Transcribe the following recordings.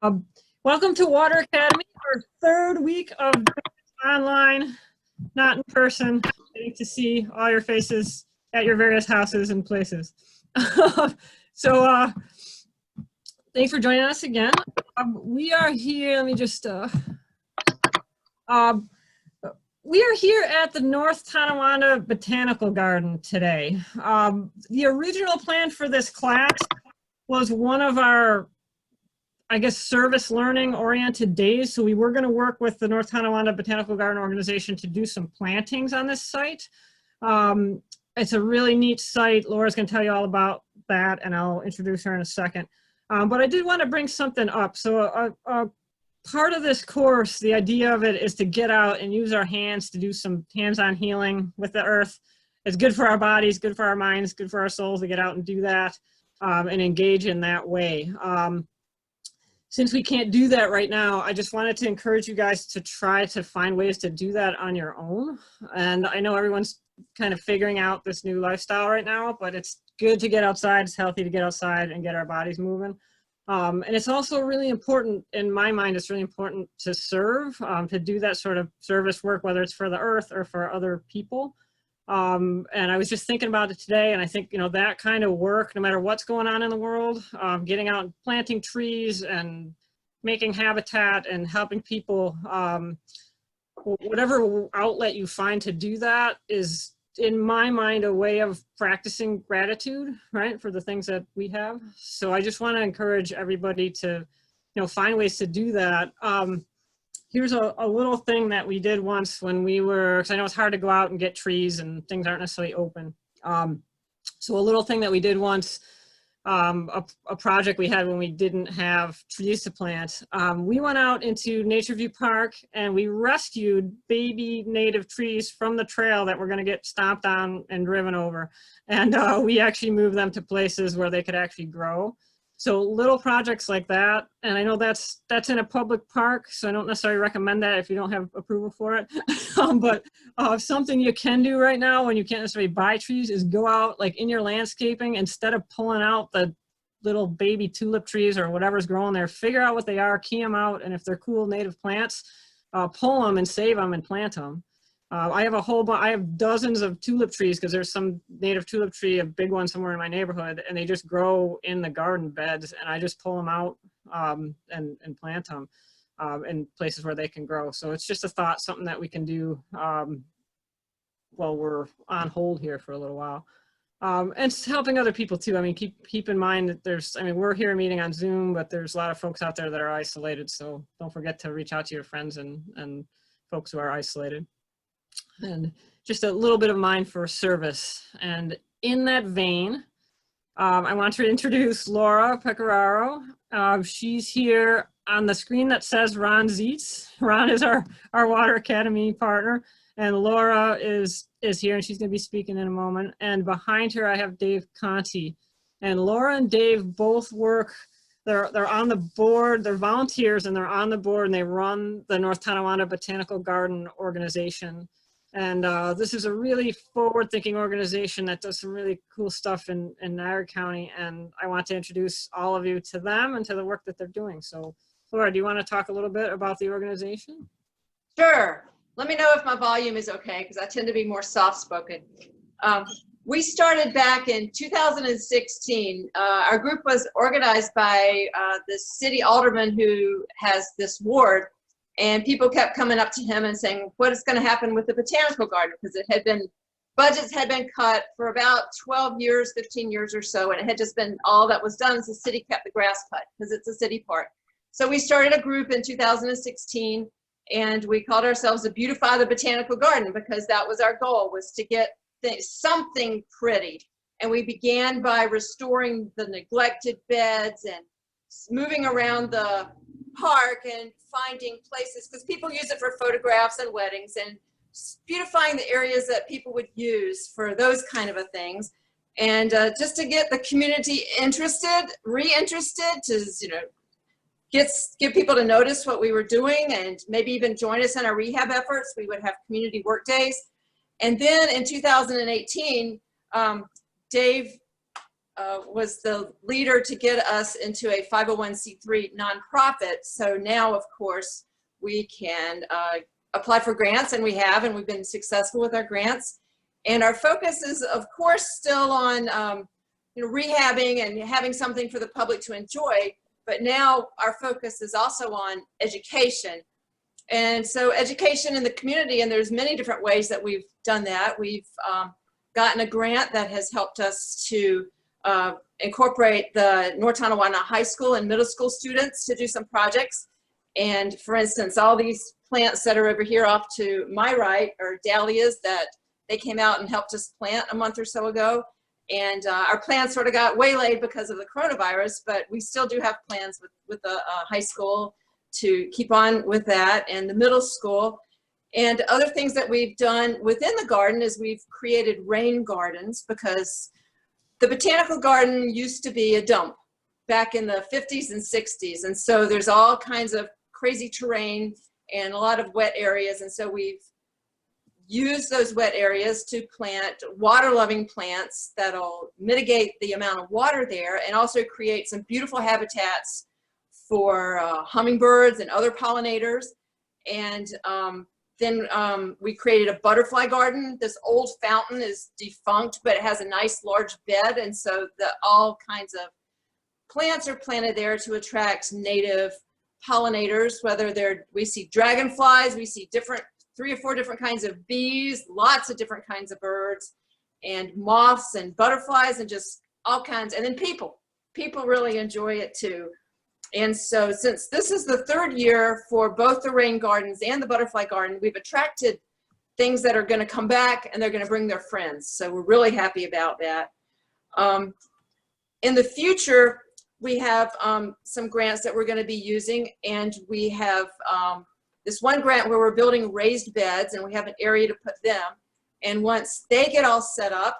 Um, Welcome to Water Academy, our third week of online, not in person, getting to see all your faces at your various houses and places. So thanks for joining us again. We are here, let me just, we are here at the North Tonawanda Botanical Garden today. The original plan for this class was one of our, I guess, service learning oriented days. So we were going to work with the North Tonawanda Botanical Garden organization to do some plantings on this site. It's a really neat site. Laura's going to tell you all about that, and I'll introduce her in a second. But I did want to bring something up. So part of this course, the idea of it is to get out and use our hands to do some hands-on healing with the earth. It's good for our bodies, good for our minds, good for our souls to get out and do that and engage in that way. Since we can't do that right now, I just wanted to encourage you guys to try to find ways to do that on your own. And I know everyone's kind of figuring out this new lifestyle right now, but it's good to get outside. It's healthy to get outside and get our bodies moving. And it's also really important, in my mind, it's really important to serve, to do that sort of service work, whether it's for the earth or for other people. And I was just thinking about it today, and I think, you know, that kind of work, no matter what's going on in the world, getting out and planting trees and making habitat and helping people, whatever outlet you find to do that is, in my mind, a way of practicing gratitude, right, for the things that we have. So I just want to encourage everybody to, you know, find ways to do that. Here's a little thing that we did once when we were, because I know it's hard to go out and get trees and things aren't necessarily open. So a little thing that we did once, a project we had when we didn't have trees to plant, we went out into Nature View Park and we rescued baby native trees from the trail that were going to get stomped on and driven over. And we actually moved them to places where they could actually grow. So little projects like that, and I know that's in a public park, so I don't necessarily recommend that if you don't have approval for it. But something you can do right now when you can't necessarily buy trees is go out, like in your landscaping, instead of pulling out the little baby tulip trees or whatever's growing there, figure out what they are, key them out, and if they're cool native plants, pull them and save them and plant them. I have dozens of tulip trees because there's some native tulip tree, a big one somewhere in my neighborhood, and they just grow in the garden beds, and I just pull them out and plant them in places where they can grow. So it's just a thought, something that we can do while we're on hold here for a little while. And it's helping other people too. I mean, keep in mind that we're here meeting on Zoom, but there's a lot of folks out there that are isolated. So don't forget to reach out to your friends and folks who are isolated. And just a little bit of mine for service. And in that vein, I want to introduce Laura Pecoraro. She's here on the screen that says Ron Zietz. Ron is our Water Academy partner, and Laura is here, and she's going to be speaking in a moment. And behind her, I have Dave Conti. And Laura and Dave both work. They're on the board. They're volunteers, and they're on the board, and they run the North Tonawanda Botanical Garden organization. And this is a really forward-thinking organization that does some really cool stuff in Niagara County. And I want to introduce all of you to them and to the work that they're doing. So, Laura, do you want to talk a little bit about the organization? Sure. Let me know if my volume is okay, because I tend to be more soft-spoken. We started back in 2016. Our group was organized by the city alderman who has this ward. And people kept coming up to him and saying, what is going to happen with the botanical garden? Because budgets had been cut for about 12 years, 15 years or so. And it had just been all that was done is the city kept the grass cut because it's a city park. So we started a group in 2016 and we called ourselves the Beautify the Botanical Garden because that was our goal, was to get something pretty. And we began by restoring the neglected beds and moving around the park and finding places, because people use it for photographs and weddings, and beautifying the areas that people would use for those kind of things. And just to get the community reinterested, to, you know, get people to notice what we were doing and maybe even join us in our rehab efforts. We would have community work days. And then in 2018, Dave was the leader to get us into a 501c3 nonprofit. So now, of course, we can apply for grants, and we have, and we've been successful with our grants. And our focus is, of course, still on rehabbing and having something for the public to enjoy. But now our focus is also on education. And so education in the community, and there's many different ways that we've done that. We've gotten a grant that has helped us to incorporate the North Tonawanda High School and middle school students to do some projects. And for instance, all these plants that are over here off to my right are dahlias that they came out and helped us plant a month or so ago. And our plans sort of got waylaid because of the coronavirus, but we still do have plans with the high school to keep on with that, and the middle school. And other things that we've done within the garden is we've created rain gardens, because the botanical garden used to be a dump back in the 50s and 60s. And so there's all kinds of crazy terrain and a lot of wet areas. And so we've used those wet areas to plant water-loving plants that'll mitigate the amount of water there, and also create some beautiful habitats for hummingbirds and other pollinators. And then we created a butterfly garden. This old fountain is defunct, but it has a nice large bed, and so all kinds of plants are planted there to attract native pollinators, whether we see dragonflies, we see 3 or 4 different kinds of bees, lots of different kinds of birds, and moths and butterflies, and just all kinds. And then people really enjoy it too. And so since this is the 3rd year for both the rain gardens and the butterfly garden, we've attracted things that are going to come back, and they're going to bring their friends. So we're really happy about that. In the future, we have some grants that we're going to be using, and we have this one grant where we're building raised beds, and we have an area to put them. And once they get all set up,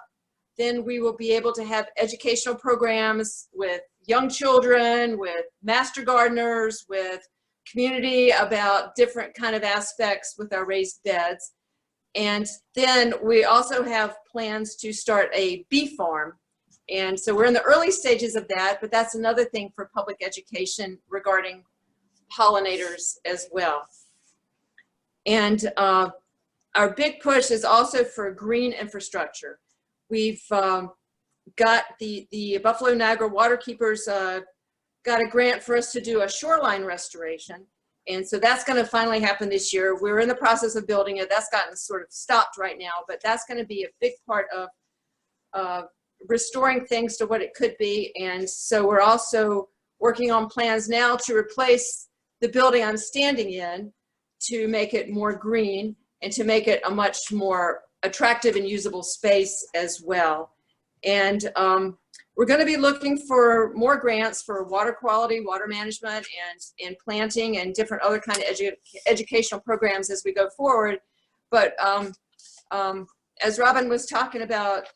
then we will be able to have educational programs with young children, with master gardeners, with community, about different kind of aspects with our raised beds. And then we also have plans to start a bee farm. And so we're in the early stages of that, but that's another thing for public education regarding pollinators as well. And our big push is also for green infrastructure. We've got the Buffalo Niagara Waterkeepers got a grant for us to do a shoreline restoration. And so that's going to finally happen this year. We're in the process of building it. That's gotten sort of stopped right now, but that's going to be a big part of restoring things to what it could be. And so we're also working on plans now to replace the building I'm standing in, to make it more green and to make it a much more attractive and usable space as well. And we're going to be looking for more grants for water quality, water management, and planting, and different other kind of educational programs as we go forward. But as Robin was talking about,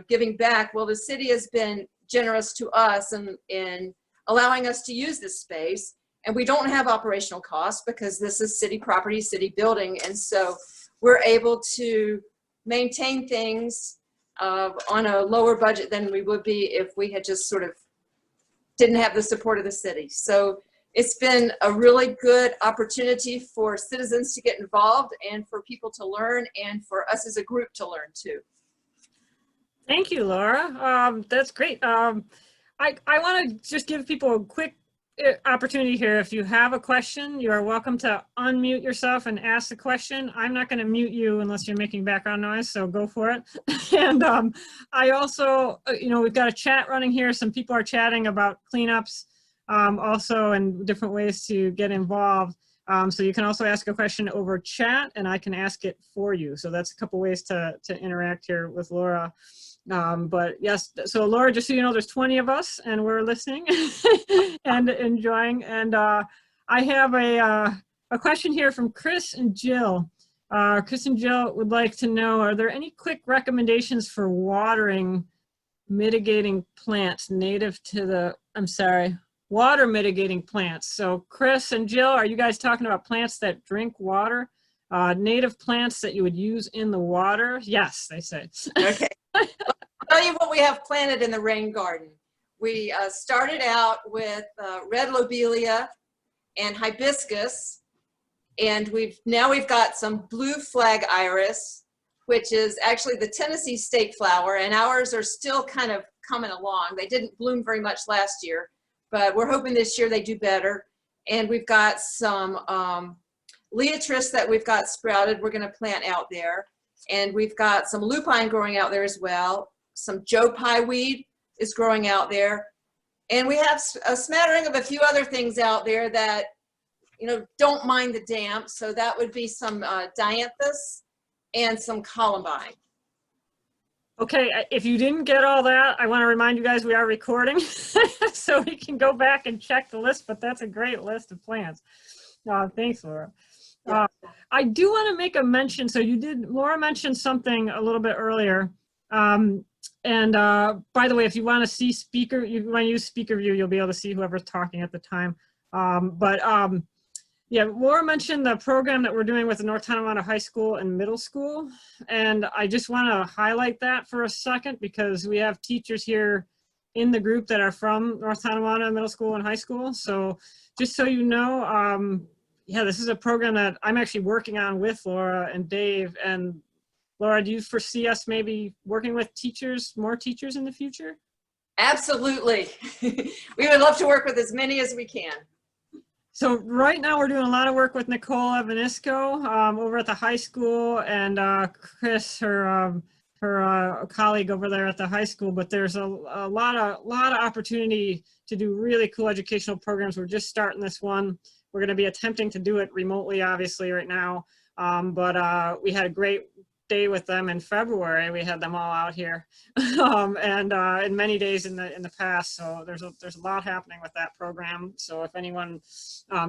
giving back, well, the city has been generous to us in allowing us to use this space. And we don't have operational costs because this is city property, city building. And so we're able to maintain things on a lower budget than we would be if we had just sort of didn't have the support of the city. So it's been a really good opportunity for citizens to get involved, and for people to learn, and for us as a group to learn too. Thank you, Laura. That's great. I want to just give people a quick opportunity here. If you have a question, you are welcome to unmute yourself and ask the question. I'm not going to mute you unless you're making background noise, so go for it. And I also, we've got a chat running here. Some people are chatting about cleanups also, and different ways to get involved. So you can also ask a question over chat, and I can ask it for you. So that's a couple ways to interact here with Laura. But yes, so Laura, just so you know, there's 20 of us and we're listening and enjoying. And I have a question here from Chris and Jill. Chris and Jill would like to know, are there any quick recommendations for watering mitigating plants native to the, water mitigating plants? So Chris and Jill, are you guys talking about plants that drink water? Native plants that you would use in the water? Yes, they say. Okay. tell you what we have planted in the rain garden. We started out with red lobelia and hibiscus, and we've got some blue flag iris, which is actually the Tennessee state flower, and ours are still kind of coming along. They didn't bloom very much last year, but we're hoping this year they do better. And we've got some leotris that we've got sprouted we're going to plant out there, and we've got some lupine growing out there as well. Some Joe Pye weed is growing out there, and we have a smattering of a few other things out there that, you know, don't mind the damp. So that would be some dianthus and some columbine. Okay, if you didn't get all that, I want to remind you guys we are recording, so we can go back and check the list, but that's a great list of plants. Thanks, Laura. I do want to make a mention, so Laura mentioned something a little bit earlier, and by the way, if you want to see you want to use speaker view, you'll be able to see whoever's talking at the time. Yeah, Laura mentioned the program that we're doing with the North Tonawanda High School and Middle School. And I just want to highlight that for a second, because we have teachers here in the group that are from North Tonawanda Middle School and High School. So just so you know, yeah, this is a program that I'm actually working on with Laura and Dave. And Laura, do you foresee us maybe working with more teachers in the future? Absolutely. We would love to work with as many as we can. So right now we're doing a lot of work with Nicole Evanisco over at the high school, and Chris, her colleague over there at the high school. But there's a lot of opportunity to do really cool educational programs. We're just starting this one. We're going to be attempting to do it remotely, obviously, right now. But we had a great day with them in February. We had them all out here, and in many days in the past. So there's a lot happening with that program. So if anyone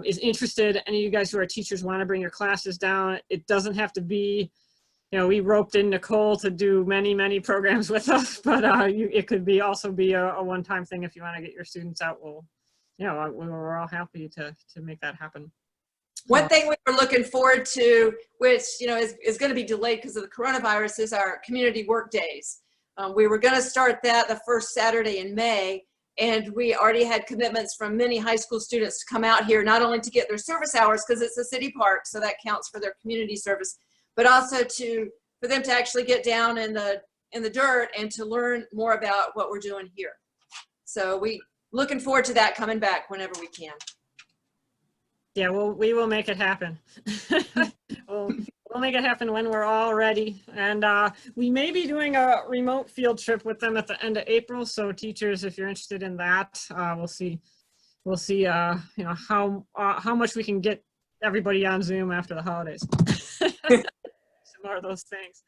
is interested, any of you guys who are teachers want to bring your classes down, it doesn't have to be, you know, we roped in Nicole to do many programs with us, but it could be also be a one-time thing. If you want to get your students out, we're all happy to make that happen. One thing we were looking forward to, which, you know, is going to be delayed because of the coronavirus, is our community work days. We were going to start that the first Saturday in May, and we already had commitments from many high school students to come out here, not only to get their service hours, because it's a city park, so that counts for their community service, but also for them to actually get down in the dirt and to learn more about what we're doing here. So we looking forward to that coming back whenever we can. Yeah, we will make it happen. we'll make it happen when we're all ready. And we may be doing a remote field trip with them at the end of April. So teachers, if you're interested in that, we'll see, you know, how much we can get everybody on Zoom after the holidays. Some more of those things.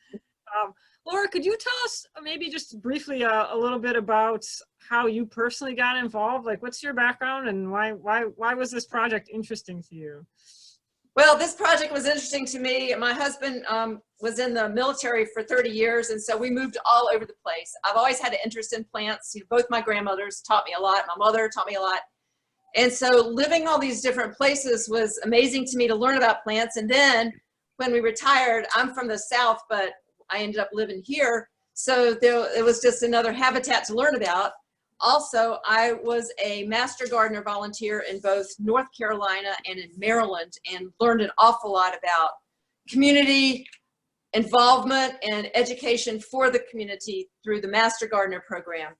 Laura, could you tell us maybe just briefly a little bit about how you personally got involved? Like, what's your background, and why was this project interesting to you? Well, this project was interesting to me. My husband was in the military for 30 years, and so we moved all over the place. I've always had an interest in plants. You know, both my grandmothers taught me a lot. My mother taught me a lot. And so living all these different places was amazing to me to learn about plants. And then when we retired, I'm from the South, but I ended up living here. So it was just another habitat to learn about. Also, I was a master gardener volunteer in both North Carolina and in Maryland, and learned an awful lot about community involvement and education for the community through the master gardener program.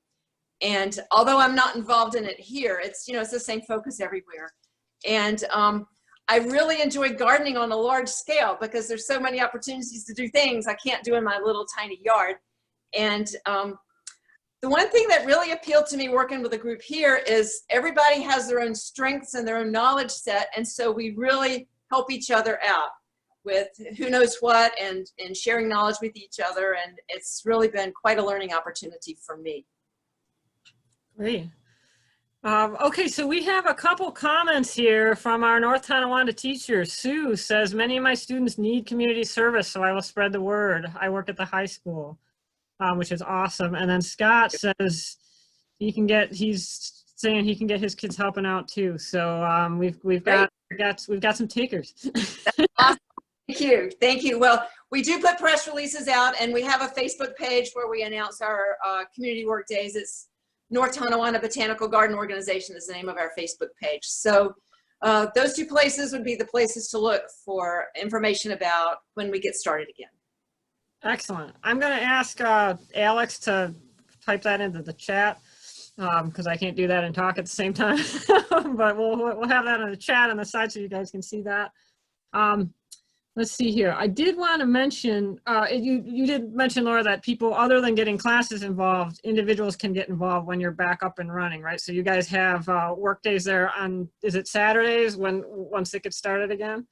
And although I'm not involved in it here, it's, you know, it's the same focus everywhere. And I really enjoy gardening on a large scale because there's so many opportunities to do things I can't do in my little tiny yard. And the one thing that really appealed to me working with a group here is everybody has their own strengths and their own knowledge set. And so we really help each other out with who knows what, and sharing knowledge with each other. And it's really been quite a learning opportunity for me. Great. Okay, so we have a couple comments here from our North Tonawanda teacher. Sue says, many of my students need community service, so I will spread the word. I work at the high school, which is awesome. And then Scott says he's saying he can get his kids helping out too. So we've got some takers. Awesome. Thank you. Well, We do put press releases out, and we have a Facebook page where we announce our community work days. It's North Tonawanda Botanical Garden Organization is the name of our Facebook page. So those two places would be the places to look for information about when we get started again. Excellent. I'm going to ask Alex to type that into the chat because I can't do that and talk at the same time. But we'll have that in the chat on the side so you guys can see that. Let's see here. I did want to mention, you did mention, Laura, that people other than getting classes involved, individuals can get involved when you're back up and running, right? So you guys have work days there on, is it Saturdays once it gets started again?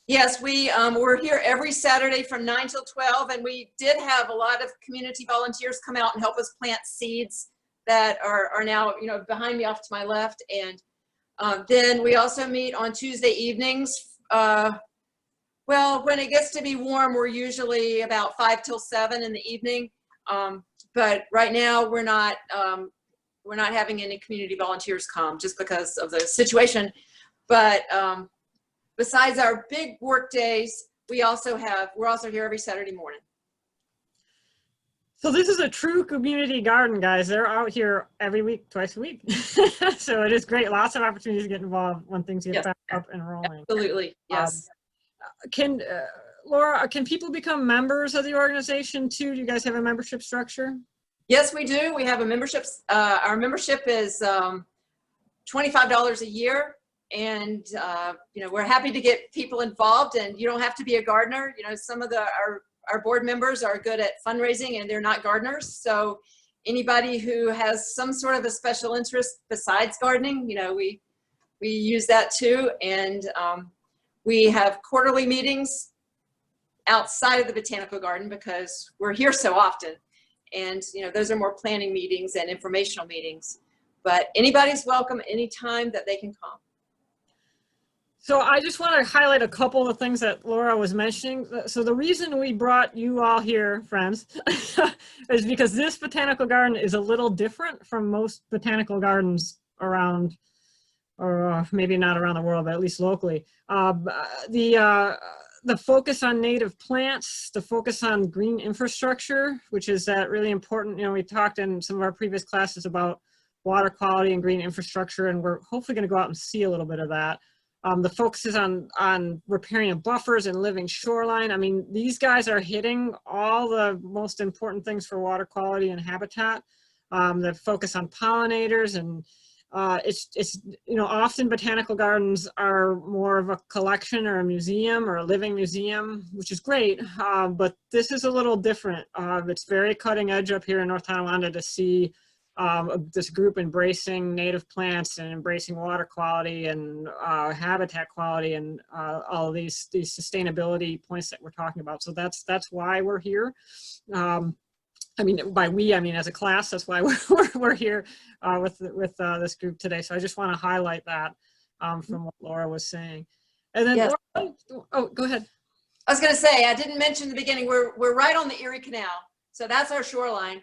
Yes, we're here every Saturday from 9 till 12, and we did have a lot of community volunteers come out and help us plant seeds that are now, you know, behind me off to my left. And then we also meet on Tuesday evenings. Well, when it gets to be warm, we're usually about 5 till 7 in the evening. But right now we're not having any community volunteers come just because of the situation. But besides our big work days, we're also here every Saturday morning. So this is a true community garden, guys. They're out here every week, twice a week. So it is great. Lots of opportunities to get involved when things get back up and rolling. Absolutely, yes. Laura, can people become members of the organization too? Do you guys have a membership structure? Yes, we do. We have a membership. Our membership is $25 a year. And, you know, we're happy to get people involved, and you don't have to be a gardener. You know, some of our board members are good at fundraising and they're not gardeners. So anybody who has some sort of a special interest besides gardening, you know, we use that too. And we have quarterly meetings outside of the botanical garden because we're here so often. And, you know, those are more planning meetings and informational meetings. But anybody's welcome anytime that they can come. So I just want to highlight a couple of things that Laura was mentioning. So the reason we brought you all here, friends, is because this botanical garden is a little different from most botanical gardens around, or maybe not around the world, but at least locally. The focus on native plants, the focus on green infrastructure, which is that really important. You know, we talked in some of our previous classes about water quality and green infrastructure, and we're hopefully going to go out and see a little bit of that. The focus is on repairing buffers and living shoreline. I mean, these guys are hitting all the most important things for water quality and habitat. The focus on pollinators, and it's you know, often botanical gardens are more of a collection or a museum or a living museum, which is great, but this is a little different. It's very cutting edge up here in North Tonawanda to see this group embracing native plants and embracing water quality and habitat quality and all of these sustainability points that we're talking about. So that's why we're here. I mean, by we, I mean as a class. That's why we're here with this group today. So I just want to highlight that from what Laura was saying. And then, yes. Laura, oh, go ahead. I was going to say, I didn't mention in the beginning, we're right on the Erie Canal. So that's our shoreline.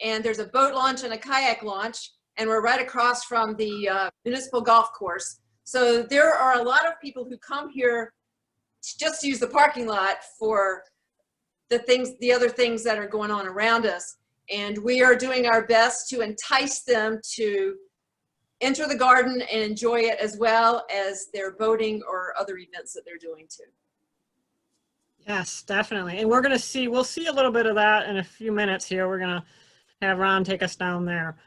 And there's a boat launch and a kayak launch, and we're right across from the municipal golf course. So there are a lot of people who come here just to use the parking lot for the other things that are going on around us. And we are doing our best to entice them to enter the garden and enjoy it, as well as their boating or other events that they're doing too. Yes, definitely. And we'll see a little bit of that in a few minutes here. We're going to have Ron take us down there.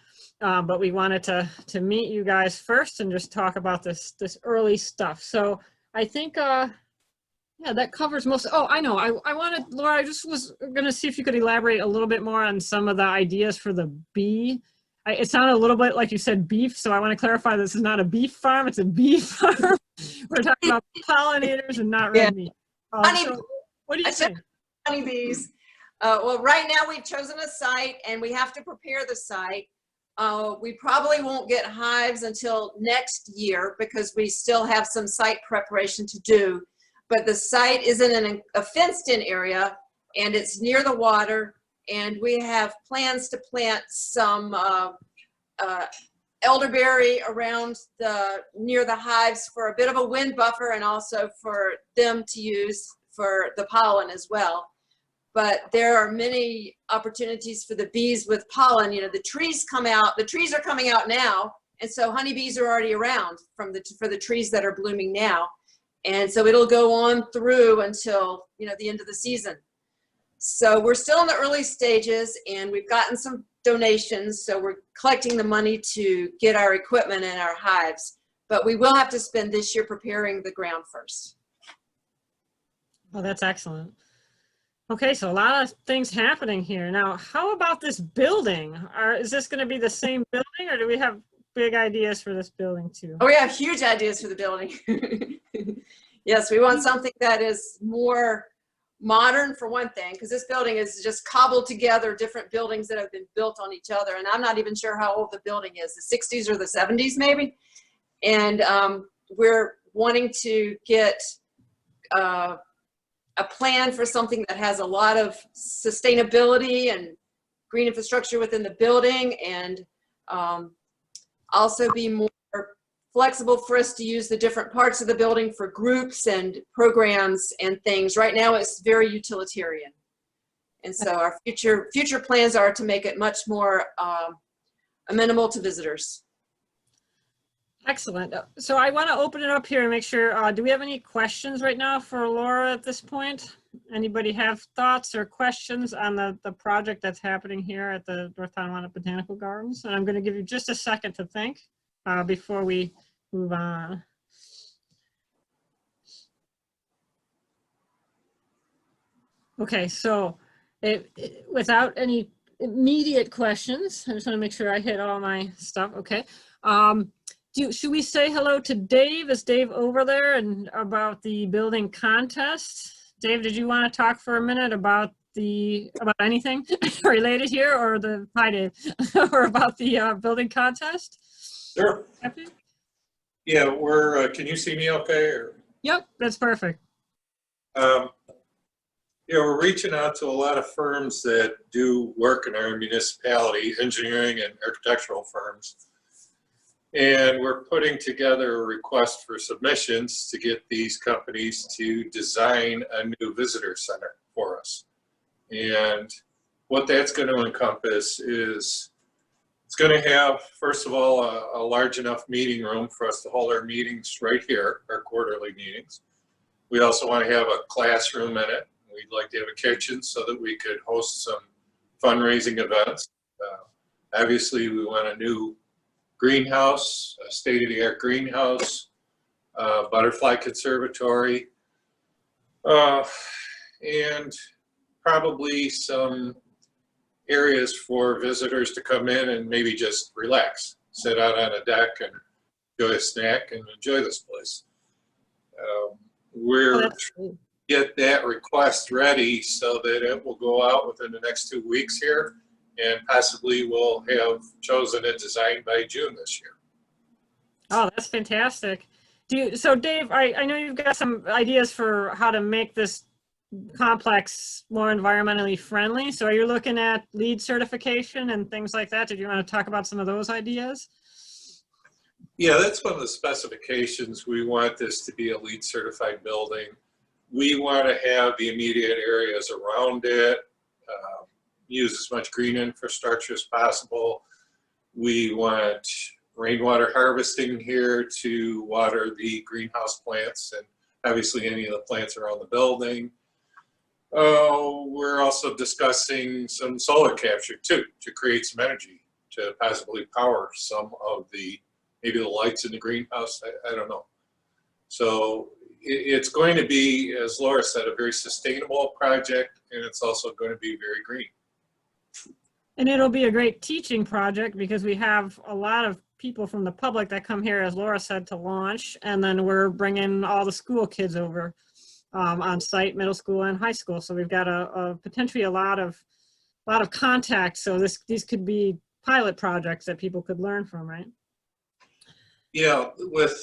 But we wanted to meet you guys first and just talk about this early stuff. So I think, yeah, that covers most. Oh, I know. I wanted, Laura, I just was going to see if you could elaborate a little bit more on some of the ideas for the bee. It sounded a little bit like you said beef, so I want to clarify this is not a beef farm, it's a bee farm. We're talking about pollinators and not red meat. So what do you think? Honeybees. Well, right now we've chosen a site and we have to prepare the site. We probably won't get hives until next year because we still have some site preparation to do. But the site is in a fenced-in area, and it's near the water, and we have plans to plant some elderberry around near the hives for a bit of a wind buffer, and also for them to use for the pollen as well. but there are many opportunities for the bees with pollen. You know, the trees are coming out now, and so honeybees are already around for the trees that are blooming now. And so it'll go on through until, you know, the end of the season. So we're still in the early stages, and we've gotten some donations, so we're collecting the money to get our equipment and our hives. But we will have to spend this year preparing the ground first. Oh, that's excellent. Okay, so a lot of things happening here. Now, how about this building? Is this going to be the same building, or do we have big ideas for this building too? Oh, we have huge ideas for the building. Yes, we want something that is more modern, for one thing, because this building is just cobbled together different buildings that have been built on each other, and I'm not even sure how old the building is, the 60s or the 70s maybe. And we're wanting to get a plan for something that has a lot of sustainability and green infrastructure within the building, and also be more flexible for us to use the different parts of the building for groups and programs and things. Right now it's very utilitarian. And so our future plans are to make it much more amenable to visitors. Excellent. So I want to open it up here and make sure, do we have any questions right now for Laura at this point? Anybody have thoughts or questions on the project that's happening here at the North Tonawanda Botanical Gardens? And I'm going to give you just a second to think before we move on. Okay, so without any immediate questions, I just want to make sure I hit all my stuff. Okay. Should we say hello to Dave? Is Dave over there, and about the building contest? Dave, did you want to talk for a minute about anything related here, or hi Dave, or about the building contest? Sure. Yeah, can you see me okay? Or? Yep, that's perfect. Yeah, we're reaching out to a lot of firms that do work in our municipality, engineering and architectural firms. And we're putting together a request for submissions to get these companies to design a new visitor center for us. And what that's going to encompass is it's going to have, first of all, a large enough meeting room for us to hold our meetings right here, our quarterly meetings. We also want to have a classroom in it. We'd like to have a kitchen so that we could host some fundraising events. Obviously, we want a new greenhouse, a state-of-the-art greenhouse, butterfly conservatory, and probably some areas for visitors to come in and maybe just relax, sit out on a deck and enjoy a snack and enjoy this place. We're get that request ready so that it will go out within the next 2 weeks here, and possibly we'll have chosen a design by June this year. Oh, that's fantastic. So Dave, I know you've got some ideas for how to make this complex more environmentally friendly. So are you looking at LEED certification and things like that? Did you want to talk about some of those ideas? Yeah, that's one of the specifications. We want this to be a LEED certified building. We want to have the immediate areas around it, use as much green infrastructure as possible. We want rainwater harvesting here to water the greenhouse plants and obviously any of the plants around the building. We're also discussing some solar capture too, to create some energy to possibly power some of maybe the lights in the greenhouse, I don't know. So it's going to be, as Laura said, a very sustainable project, and it's also going to be very green. And it'll be a great teaching project because we have a lot of people from the public that come here, as Laura said, to launch, and then we're bringing all the school kids over on site, middle school and high school. So we've got potentially a lot of contact. So these could be pilot projects that people could learn from, right? Yeah, with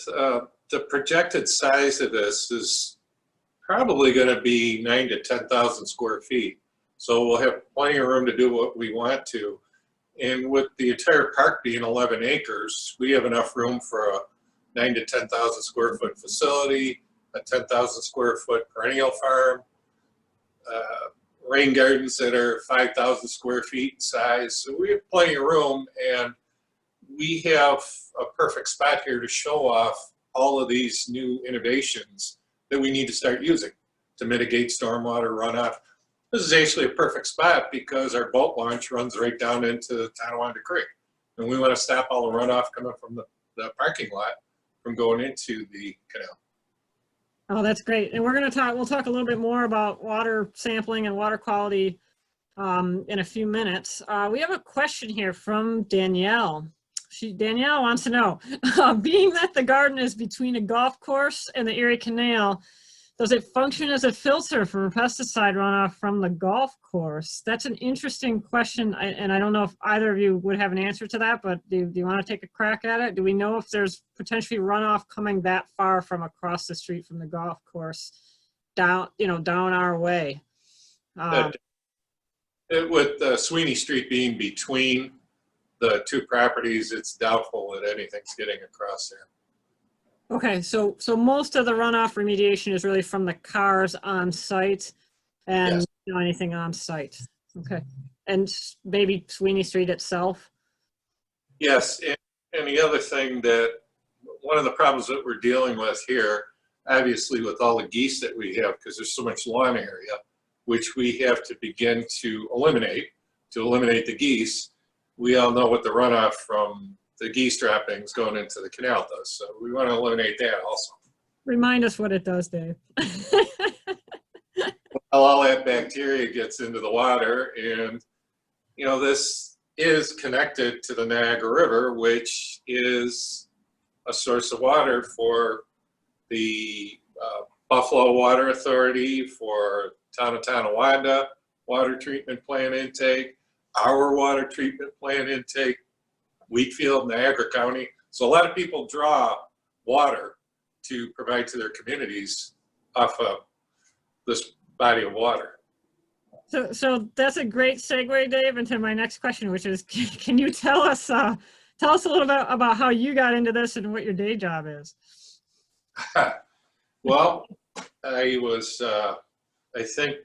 the projected size of this is probably going to be 9,000 to 10,000 square feet. So we'll have plenty of room to do what we want to. And with the entire park being 11 acres, we have enough room for a 9,000 to 10,000 square foot facility, a 10,000 square foot perennial farm. rain gardens that are 5,000 square feet in size. So we have plenty of room, and we have a perfect spot here to show off all of these new innovations that we need to start using to mitigate stormwater runoff. This is actually a perfect spot because our boat launch runs right down into Tonawanda Creek. And we want to stop all the runoff coming from the parking lot from going into the canal. Oh, that's great. And we'll talk a little bit more about water sampling and water quality in a few minutes. We have a question here from Danielle. Danielle wants to know, being that the garden is between a golf course and the Erie Canal, does it function as a filter for pesticide runoff from the golf course? That's an interesting question, and I don't know if either of you would have an answer to that, but do you want to take a crack at it? Do we know if there's potentially runoff coming that far from across the street from the golf course down our way? With Sweeney Street being between the two properties, it's doubtful that anything's getting across there. Okay, so most of the runoff remediation is really from the cars on site and Yes. anything on site. Okay, and maybe Sweeney Street itself? Yes, and the other thing that, one of the problems that we're dealing with here, obviously with all the geese that we have, because there's so much lawn area, which we have to begin to eliminate the geese. We all know what the runoff from the geese droppings going into the canal does. So we want to eliminate that also. Remind us what it does, Dave. All that bacteria gets into the water, and this is connected to the Niagara River, which is a source of water for the Buffalo Water Authority, for town of Tonawanda water treatment plant intake, our water treatment plant intake, Wheatfield, Niagara County. So a lot of people draw water to provide to their communities off of this body of water. So that's a great segue, Dave, into my next question, which is, can you tell us a little bit about how you got into this and what your day job is? Well, I was, I think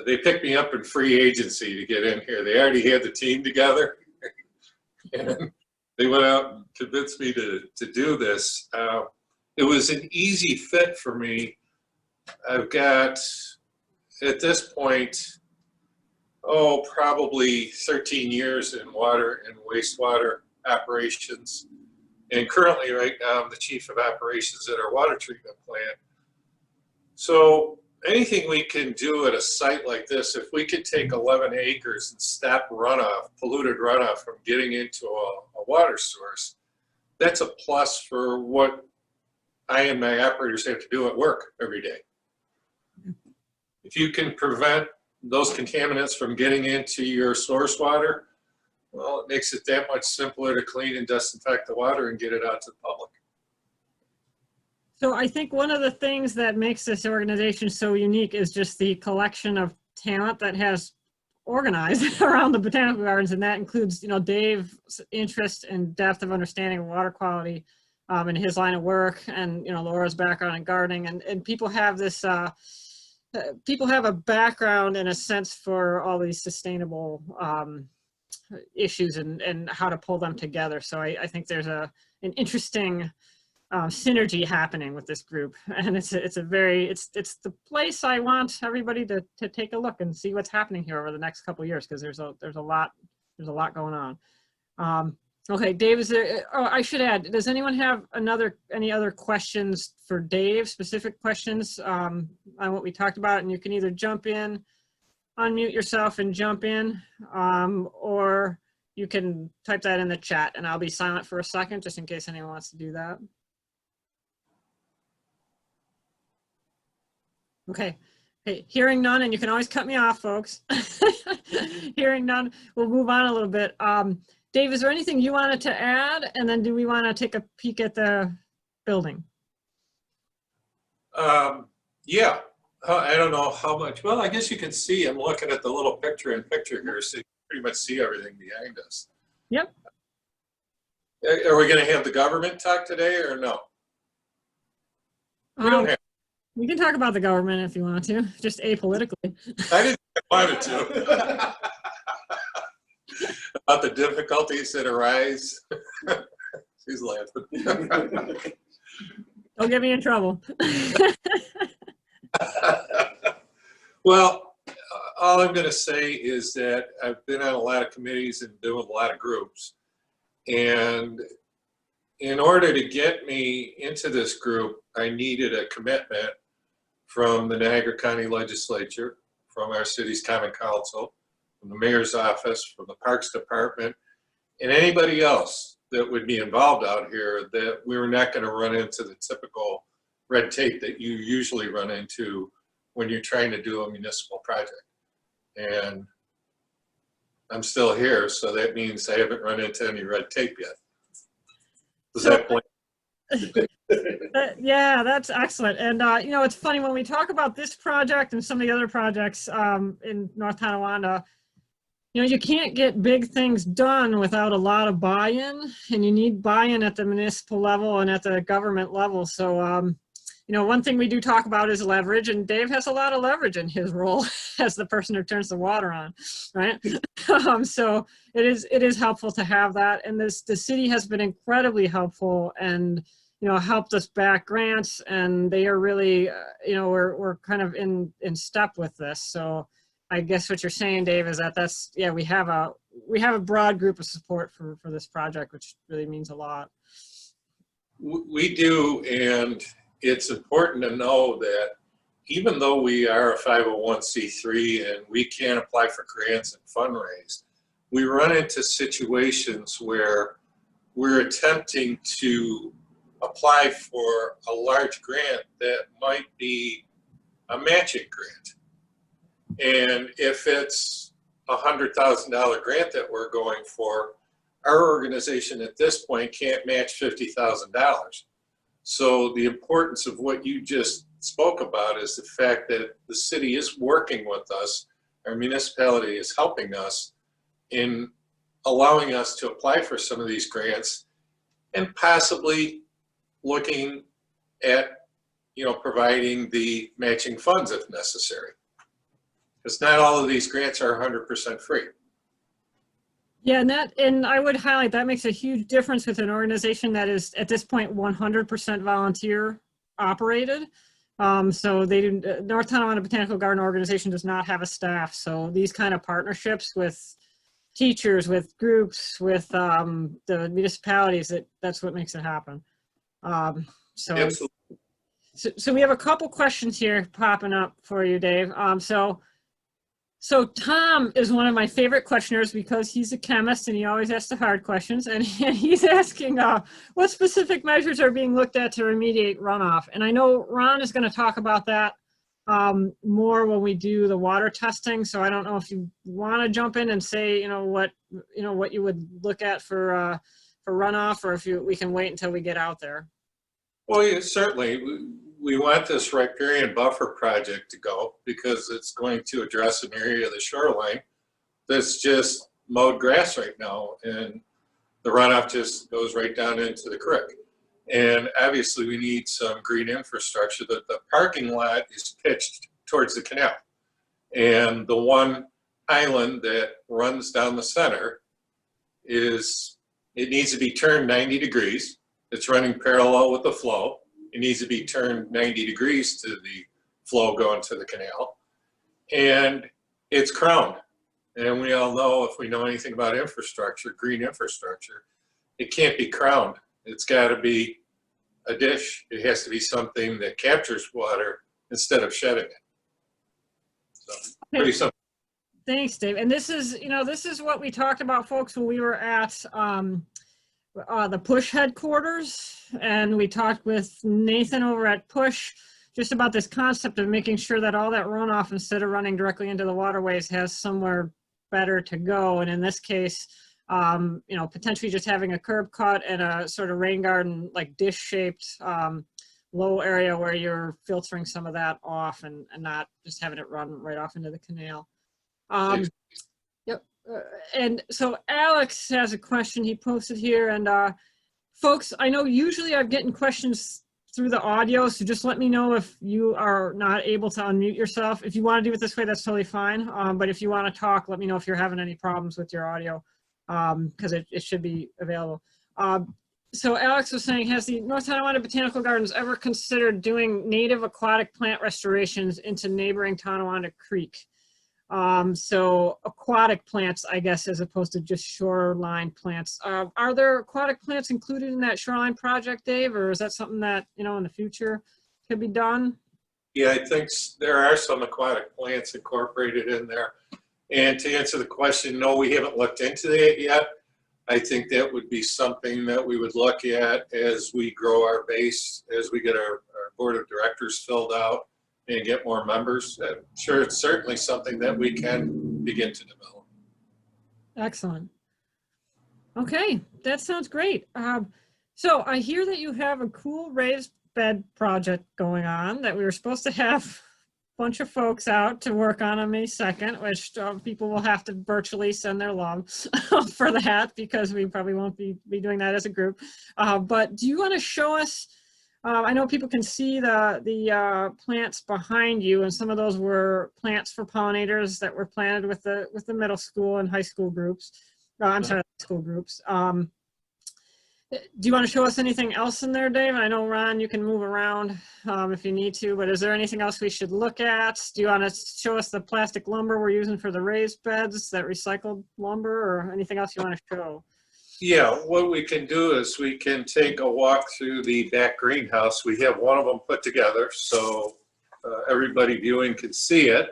they picked me up in free agency to get in here. They already had the team together. And they went out and convinced me to do this. It was an easy fit for me. I've got, at this point, probably 13 years in water and wastewater operations. And currently, right now, I'm the chief of operations at our water treatment plant. So anything we can do at a site like this, if we could take 11 acres and stop runoff, polluted runoff from getting into a water source, that's a plus for what I and my operators have to do at work every day. If you can prevent those contaminants from getting into your source water, well, it makes it that much simpler to clean and disinfect the water and get it out to the public. So I think one of the things that makes this organization so unique is just the collection of talent that has organized around the botanical gardens, and that includes, Dave's interest and depth of understanding of water quality in his line of work, and Laura's background in gardening, and people have this. People have a background and a sense for all these sustainable issues and how to pull them together. So I think there's an interesting synergy happening with this group, and it's the place I want everybody to take a look and see what's happening here over the next couple of years, because there's a lot going on. Okay, Dave, is there? Oh, I should add. Does anyone have any other questions for Dave? Specific questions on what we talked about, and you can either jump in, unmute yourself, and jump in, or you can type that in the chat, and I'll be silent for a second just in case anyone wants to do that. Okay. Hey, hearing none, and you can always cut me off, folks. Hearing none, we'll move on a little bit. Dave, is there anything you wanted to add? And then do we want to take a peek at the building? Yeah, I don't know how much. Well, I guess you can see, I'm looking at the little picture-in-picture here, so you can pretty much see everything behind us. Yep. Are we going to have the government talk today or no? We don't have. We can talk about the government if you want to, just apolitically. I didn't want to. About the difficulties that arise. She's laughing. Don't get me in trouble. Well, all I'm going to say is that I've been on a lot of committees and been with a lot of groups. And in order to get me into this group, I needed a commitment from the Niagara County Legislature, from our city's Common Council, from the Mayor's Office, from the Parks Department, and anybody else that would be involved out here, that we were not going to run into the typical red tape that you usually run into when you're trying to do a municipal project. And I'm still here, so that means I haven't run into any red tape yet. Does that point? Yeah, that's excellent. And, you know, it's funny when we talk about this project and some of the other projects in North Tonawanda, you know, you can't get big things done without a lot of buy-in, and you need buy-in at the municipal level and at the government level. So, you know, one thing we do talk about is leverage, and Dave has a lot of leverage in his role as the person who turns the water on, right? So it is helpful to have that. And the city has been incredibly helpful and, you know, helped us back grants, and they are really, you know, we're kind of in step with this. So I guess what you're saying, Dave, is that yeah, we have a broad group of support for this project, which really means a lot. We do, and it's important to know that even though we are a 501c3 and we can apply for grants and fundraise, we run into situations where we're attempting to apply for a large grant that might be a matching grant. And if it's a $100,000 grant that we're going for, our organization at this point can't match $50,000. So the importance of what you just spoke about is the fact that the city is working with us, our municipality is helping us in allowing us to apply for some of these grants and possibly looking at, you know, providing the matching funds if necessary. Because not all of these grants are 100% free. Yeah, and I would highlight that makes a huge difference with an organization that is at this point 100% volunteer operated. So North Tonawanda Botanical Garden Organization does not have a staff. So these kind of partnerships with teachers, with groups, with the municipalities, that's what makes it happen. So we have a couple questions here popping up for you, Dave. So Tom is one of my favorite questioners because he's a chemist and he always asks the hard questions. And he's asking what specific measures are being looked at to remediate runoff. And I know Ron is going to talk about that more when we do the water testing. So I don't know if you want to jump in and say, what you would look at for runoff, or if we can wait until we get out there. Well, yeah, certainly. We want this riparian buffer project to go because it's going to address an area of the shoreline that's just mowed grass right now, and the runoff just goes right down into the creek. And obviously we need some green infrastructure. That the parking lot is pitched towards the canal, and the one island that runs down the center it needs to be turned 90 degrees. It's running parallel with the flow. It needs to be turned 90 degrees to the flow going to the canal. And it's crowned. And we all know, if we know anything about infrastructure, green infrastructure, it can't be crowned. It's got to be a dish. It has to be something that captures water instead of shedding it. So pretty simple. Thanks, Dave. And this is what we talked about, folks, when we were at the Push headquarters, and we talked with Nathan over at Push just about this concept of making sure that all that runoff, instead of running directly into the waterways, has somewhere better to go. And in this case, potentially just having a curb cut and a sort of rain garden, like dish shaped low area where you're filtering some of that off and not just having it run right off into the canal. Yep. And so Alex has a question he posted here, and folks, I know usually I'm getting questions through the audio, so just let me know if you are not able to unmute yourself. If you want to do it this way, that's totally fine. But if you want to talk, let me know if you're having any problems with your audio, because it should be available. So Alex was saying, has the North Tonawanda Botanical Gardens ever considered doing native aquatic plant restorations into neighboring Tonawanda Creek? So aquatic plants, I guess, as opposed to just shoreline plants. Are there aquatic plants included in that shoreline project, Dave, or is that something that, you know, in the future could be done? Yeah, I think there are some aquatic plants incorporated in there. And to answer the question, no, we haven't looked into that yet. I think that would be something that we would look at as we grow our base, as we get our board of directors filled out and get more members. I'm sure it's certainly something that we can begin to develop. Excellent. Okay, that sounds great. So I hear that you have a cool raised bed project going on that we were supposed to have a bunch of folks out to work on May 2nd, which people will have to virtually send their love for that, because we probably won't be doing that as a group. But do you want to show us, I know people can see the plants behind you, and some of those were plants for pollinators that were planted with the middle school and high school groups. I'm sorry, high school groups. Do you want to show us anything else in there, Dave? I know, Ron, you can move around if you need to, but is there anything else we should look at? Do you want to show us the plastic lumber we're using for the raised beds, that recycled lumber, or anything else you want to show? Yeah, what we can do is we can take a walk through the back greenhouse. We have one of them put together so everybody viewing can see it.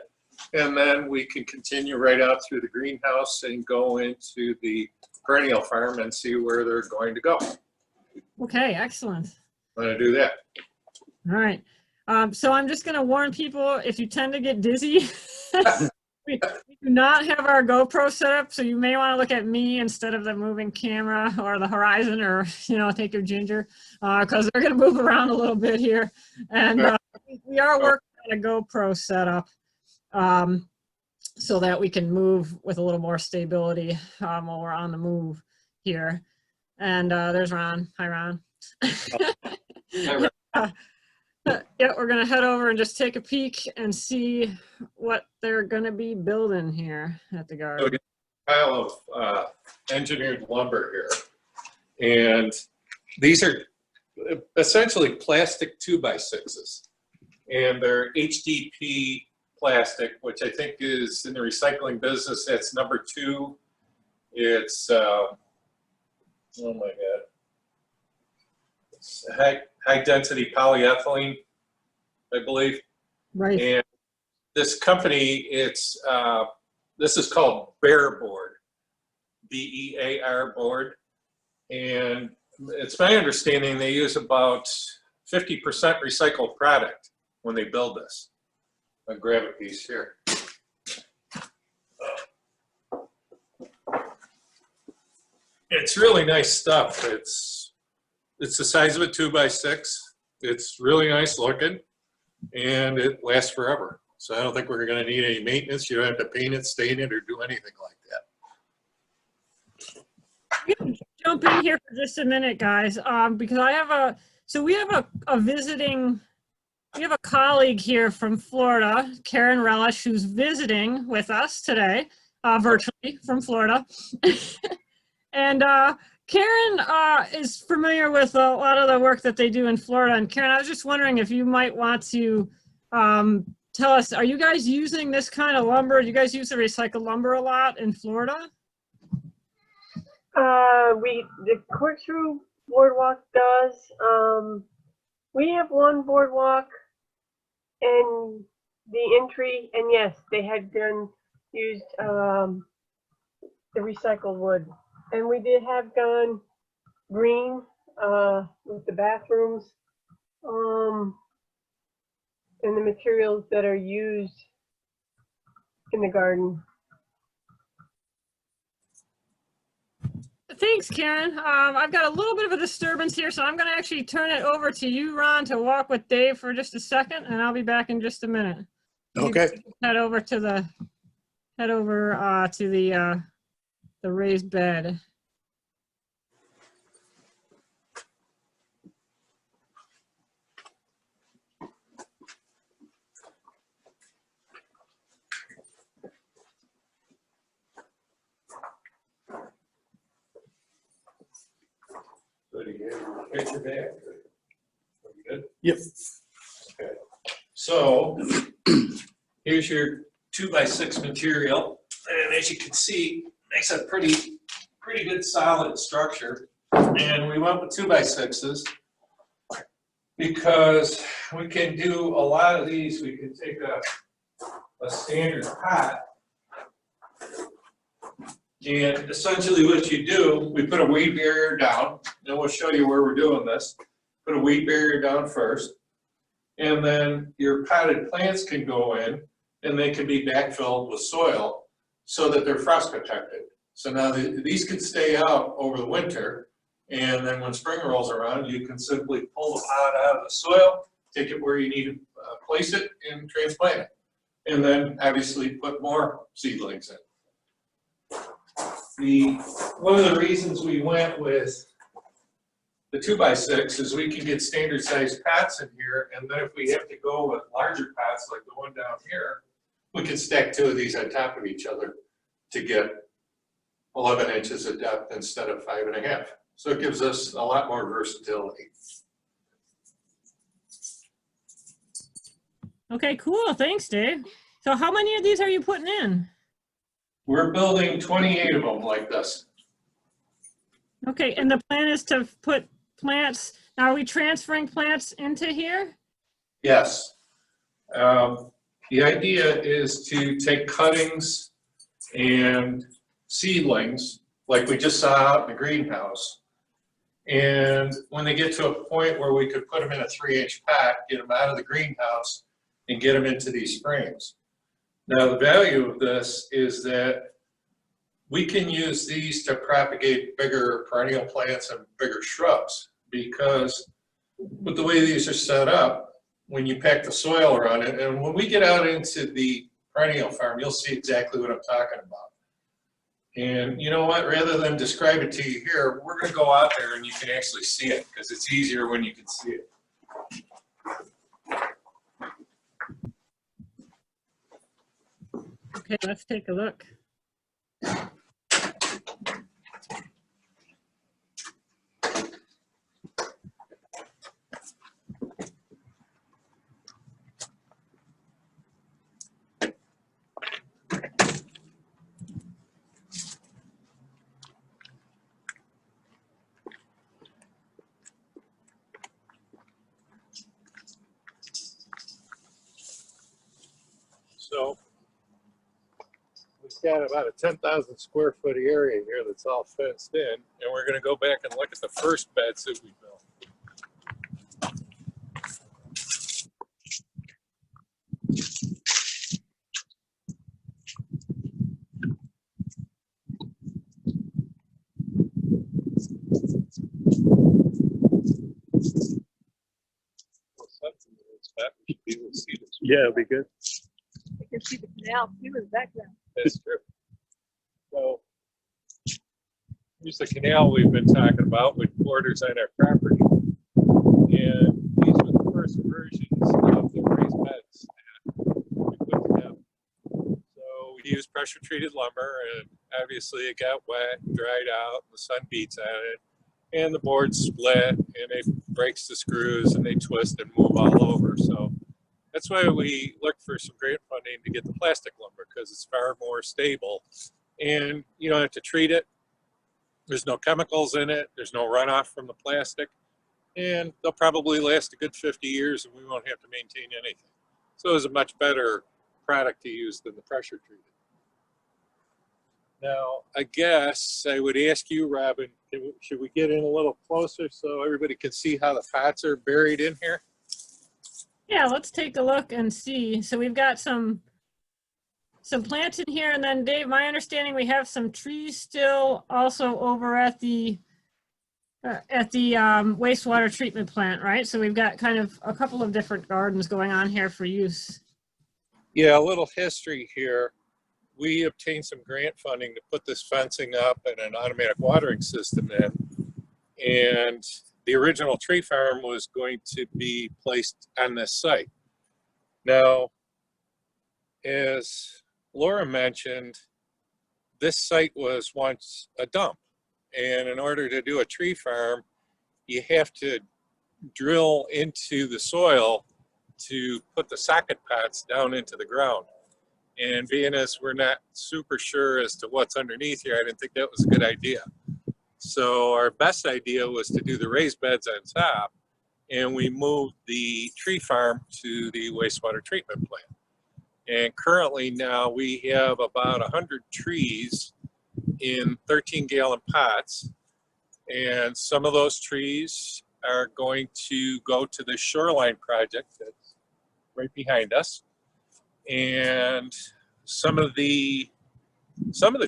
And then we can continue right out through the greenhouse and go into the perennial farm and see where they're going to go. Okay, excellent. I'm going to do that. All right. So I'm just going to warn people, if you tend to get dizzy, we do not have our GoPro set up, so you may want to look at me instead of the moving camera or the horizon, or, you know, take your ginger, because they're going to move around a little bit here. And we are working on a GoPro setup so that we can move with a little more stability while we're on the move here. And there's Ron. Hi, Ron. Hi, Ron. Yeah, we're gonna head over and just take a peek and see what they're gonna be building here at the garden. So a pile of engineered lumber here. And these are essentially plastic 2x6s. And they're HDP plastic, which I think is in the recycling business. That's number 2. It's, oh my God. It's high density polyethylene, I believe. Right. And this company, this is called Bear Board, BEAR board. And it's my understanding they use about 50% recycled product when they build this. I'll grab a piece here. It's really nice stuff. It's the size of a 2x6. It's really nice looking, and it lasts forever. So I don't think we're going to need any maintenance. You don't have to paint it, stain it, or do anything like that. I'm gonna jump in here for just a minute, guys, because I have we have we have a colleague here from Florida, Karen Relish, who's visiting with us today, virtually from Florida. And Karen is familiar with a lot of the work that they do in Florida. And Karen, I was just wondering if you might want to tell us, are you guys using this kind of lumber? Do you guys use the recycled lumber a lot in Florida? The Corkscrew Boardwalk does. We have one boardwalk and the entry, and yes, they had used the recycled wood. And we did have gone green with the bathrooms and the materials that are used in the garden. Thanks, Karen. I've got a little bit of a disturbance here, so I'm going to actually turn it over to you, Ron, to walk with Dave for just a second, and I'll be back in just a minute. Okay. Head over to the raised bed. Picture back. Are we good? Yep. Okay. So here's your 2x6 material, and as you can see, makes a pretty good solid structure. And we went with 2x6s because we can do a lot of these. We can take a standard pot, and essentially what you do, we put a weed barrier down, and we'll show you where we're doing this. Put a weed barrier down first, and then your potted plants can go in, and they can be backfilled with soil so that they're frost protected. So now these can stay out over the winter, and then when spring rolls around, you can simply pull the pot out of the soil, take it where you need to place it, and transplant it. And then obviously put more seedlings in. One of the reasons we went with the 2x6 is we can get standard sized pots in here, and then if we have to go with larger pots like the one down here, we can stack two of these on top of each other to get 11 inches of depth instead of 5.5. So it gives us a lot more versatility. Okay, cool. Thanks, Dave. So how many of these are you putting in? We're building 28 of them like this. Okay, and the plan is to put plants, now are we transferring plants into here? Yes. The idea is to take cuttings and seedlings, like we just saw out in the greenhouse. And when they get to a point where we could put them in a 3-inch pot, get them out of the greenhouse and get them into these frames. Now, the value of this is that we can use these to propagate bigger perennial plants and bigger shrubs, because with the way these are set up, when you pack the soil around it, and when we get out into the perennial farm, you'll see exactly what I'm talking about. And you know what, rather than describe it to you here, we're gonna go out there and you can actually see it, because it's easier when you can see it. Okay, let's take a look. So we've got about a 10,000 square foot area here that's all fenced in, and we're going to go back and look at the first beds that we built. We should be able to see this. Yeah, it'll be good. You can see the canal too in the background. That's true. So here's the canal we've been talking about, with borders on our property. And these were the first versions of the raised beds that we put together. So we used pressure treated lumber, and obviously it got wet and dried out, and the sun beats on it. And the boards split, and it breaks the screws, and they twist and move all over. So that's why we looked for some grant funding to get the plastic lumber, because it's far more stable, and you don't have to treat it. There's no chemicals in it. There's no runoff from the plastic, and they'll probably last a good 50 years, and we won't have to maintain anything. So it's a much better product to use than the pressure treated. Now, I guess I would ask you, Robin, should we get in a little closer so everybody can see how the pots are buried in here? Yeah, let's take a look and see. So we've got some plants in here, and then Dave, my understanding, we have some trees still also over at the wastewater treatment plant, right? So we've got kind of a couple of different gardens going on here for use. Yeah, a little history here. We obtained some grant funding to put this fencing up and an automatic watering system in. And the original tree farm was going to be placed on this site. Now, as Laura mentioned, this site was once a dump. And in order to do a tree farm, you have to drill into the soil to put the socket pots down into the ground. And being as we're not super sure as to what's underneath here, I didn't think that was a good idea. So our best idea was to do the raised beds on top, and we moved the tree farm to the wastewater treatment plant. And currently now we have about 100 trees in 13-gallon pots, and some of those trees are going to go to the shoreline project that's right behind us. And some of the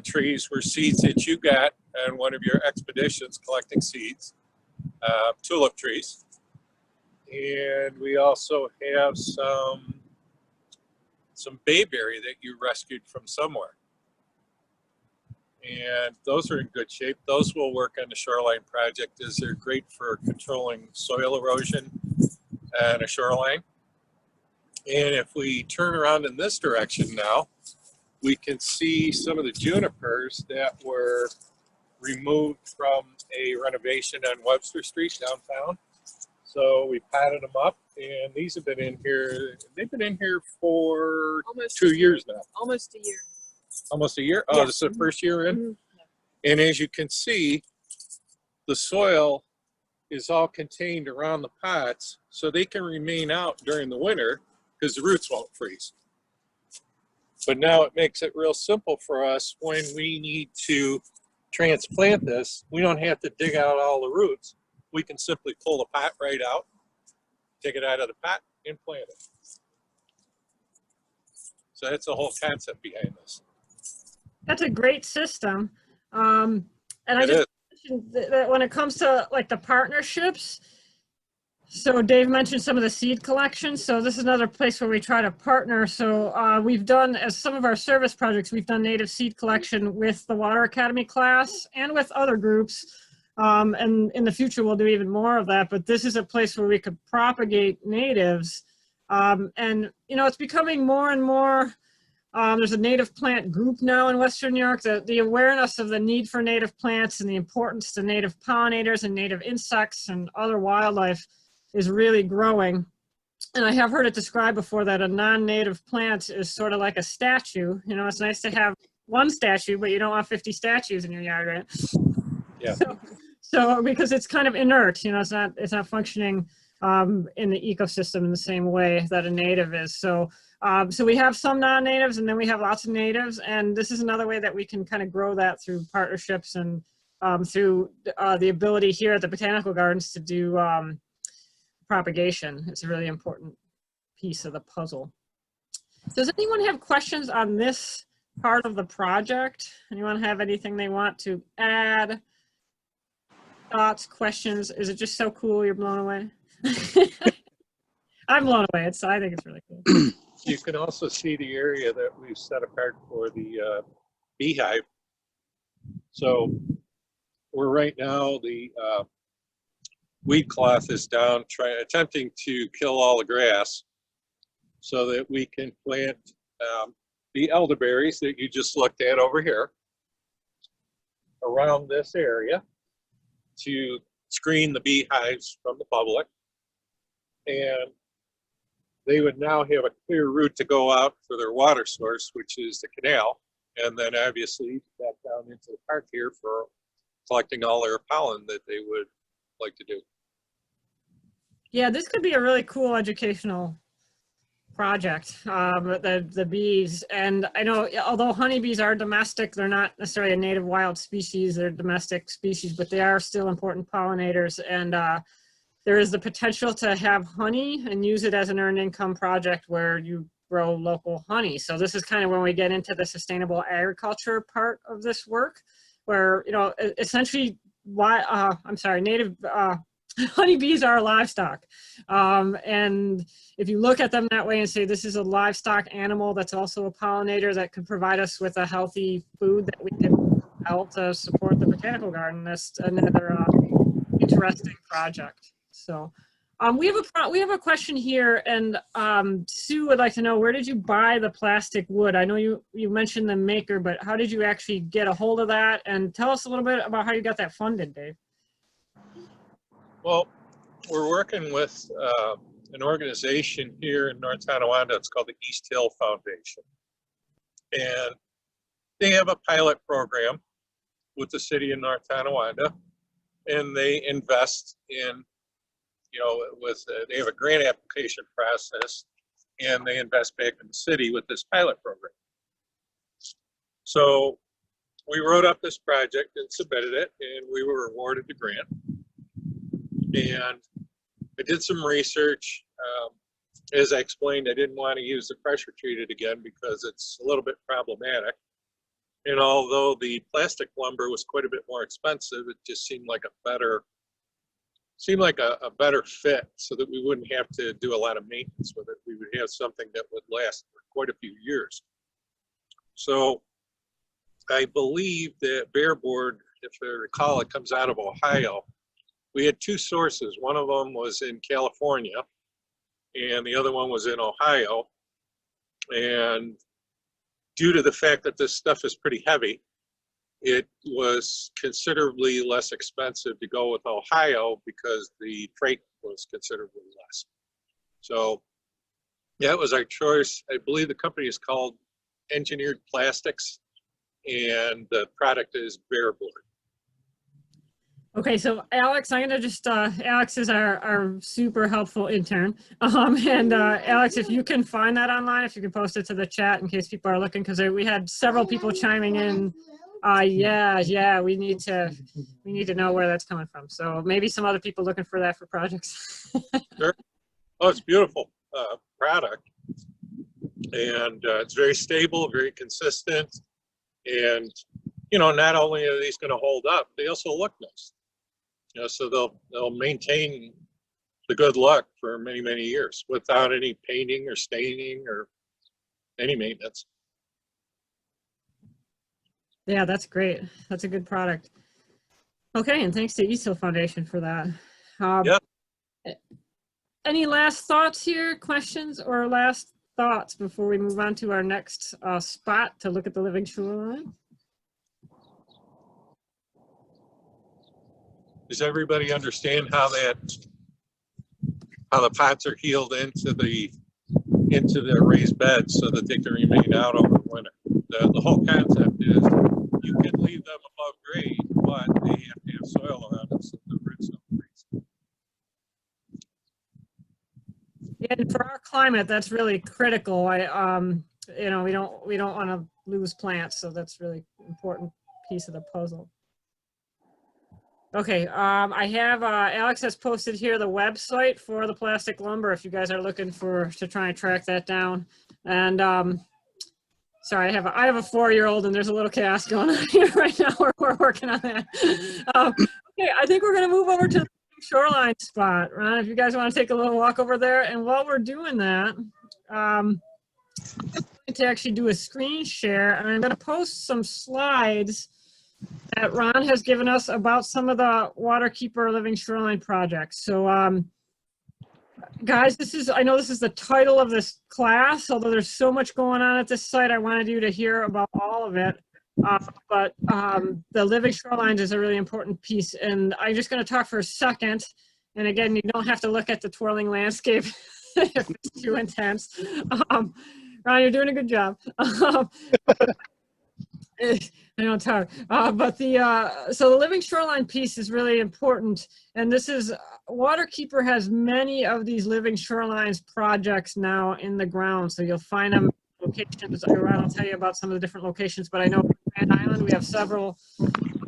trees were seeds that you got on one of your expeditions collecting seeds, tulip trees. And we also have some bayberry that you rescued from somewhere. And those are in good shape. Those will work on the shoreline project, as they're great for controlling soil erosion on a shoreline. And if we turn around in this direction now, we can see some of the junipers that were removed from a renovation on Webster Street downtown. So we potted them up, and these have been in here. They've been in here for Almost 2 years now. almost a year. Almost a year? Oh, Yeah. this is the first year in? Mhm. And as you can see, the soil is all contained around the pots, so they can remain out during the winter because the roots won't freeze. But now it makes it real simple for us when we need to transplant this. We don't have to dig out all the roots. We can simply pull the pot right out, take it out of the pot, and plant it. So that's the whole concept behind this. That's a great system. And I It just is. mentioned that when it comes to like the partnerships, so Dave mentioned some of the seed collections. So this is another place where we try to partner. So we've done, as some of our service projects, we've done native seed collection with the Water Academy class and with other groups. And in the future, we'll do even more of that. But this is a place where we could propagate natives. And, you know, it's becoming more and more. There's a native plant group now in Western New York. The awareness of the need for native plants and the importance to native pollinators and native insects and other wildlife is really growing. And I have heard it described before that a non-native plant is sort of like a statue. You know, it's nice to have one statue, but you don't want 50 statues in your yard, right? Yeah. So because it's kind of inert, you know, it's not functioning in the ecosystem in the same way that a native is. So we have some non-natives, and then we have lots of natives, and this is another way that we can kind of grow that through partnerships and through the ability here at the Botanical Gardens to do propagation. It's a really important piece of the puzzle. Does anyone have questions on this part of the project? Anyone have anything they want to add? Thoughts, questions? Is it just so cool you're blown away? I'm blown away. I think it's really cool. You can also see the area that we've set apart for the beehive. So we're right now, the weed cloth is down, attempting to kill all the grass so that we can plant the elderberries that you just looked at over here around this area to screen the beehives from the public. And they would now have a clear route to go out for their water source, which is the canal, and then obviously back down into the park here for collecting all their pollen that they would like to do. Yeah, this could be a really cool educational project, the bees. And I know, although honeybees are domestic, they're not necessarily a native wild species, they're domestic species, but they are still important pollinators. And there is the potential to have honey and use it as an earned income project where you grow local honey. So this is kind of when we get into the sustainable agriculture part of this work, where, you know, essentially native honeybees are livestock. And if you look at them that way and say, this is a livestock animal that's also a pollinator that could provide us with a healthy food that we can help to support the botanical garden, that's another interesting project. So we have a question here, and Sue would like to know, where did you buy the plastic wood? I know you mentioned the maker, but how did you actually get a hold of that? And tell us a little bit about how you got that funded, Dave. Well, we're working with an organization here in North Tonawanda. It's called the East Hill Foundation. And they have a pilot program with the city of North Tonawanda. And they invest in, they have a grant application process, and they invest back in the city with this pilot program. So we wrote up this project and submitted it, and we were awarded the grant. And I did some research. As I explained, I didn't want to use the pressure treated again because it's a little bit problematic. And although the plastic lumber was quite a bit more expensive, it just seemed like a better fit, so that we wouldn't have to do a lot of maintenance with it. We would have something that would last for quite a few years. So I believe that Bear Board, if I recall, it comes out of Ohio. We had two sources. One of them was in California, and the other one was in Ohio. And due to the fact that this stuff is pretty heavy, it was considerably less expensive to go with Ohio because the freight was considerably less. So that was our choice. I believe the company is called Engineered Plastics, and the product is Bear Board. Okay, so Alex, I'm gonna just, Alex is our super helpful intern. Alex, if you can find that online, if you can post it to the chat in case people are looking, because we had several people chiming in. Yeah, we need to know where that's coming from. So maybe some other people looking for that for projects. Sure. Oh, it's beautiful product. And it's very stable, very consistent. And, not only are these gonna hold up, they also look nice. So they'll maintain the good look for many, many years without any painting or staining or any maintenance. Yeah, that's great. That's a good product. Okay, and thanks to East Hill Foundation for that. Yep. Any last thoughts here, questions or last thoughts before we move on to our next spot to look at the living shoreline? Does everybody understand how the pots are healed into the raised beds so that they can remain out over the winter? The whole concept is you can leave them above grade, but they have to have soil around them so the roots don't freeze. Yeah, and for our climate, that's really critical. We don't want to lose plants, so that's really important piece of the puzzle. Okay, I have Alex has posted here the website for the plastic lumber if you guys are looking to try and track that down. And sorry, I have a 4-year-old and there's a little chaos going on here right now. We're working on that. Okay, I think we're gonna move over to the shoreline spot, Ron. If you guys want to take a little walk over there, and while we're doing that, I'm going to actually do a screen share, and I'm going to post some slides that Ron has given us about some of the Waterkeeper Living Shoreline projects. So guys, I know this is the title of this class, although there's so much going on at this site, I wanted you to hear about all of it. But the living shorelines is a really important piece, and I'm just going to talk for a second. And again, you don't have to look at the twirling landscape if it's too intense. Ron, you're doing a good job. I know it's hard, but so the living shoreline piece is really important, and this is Waterkeeper has many of these living shorelines projects now in the ground, so you'll find them locations. I'll tell you about some of the different locations, but I know Grand Island we have several.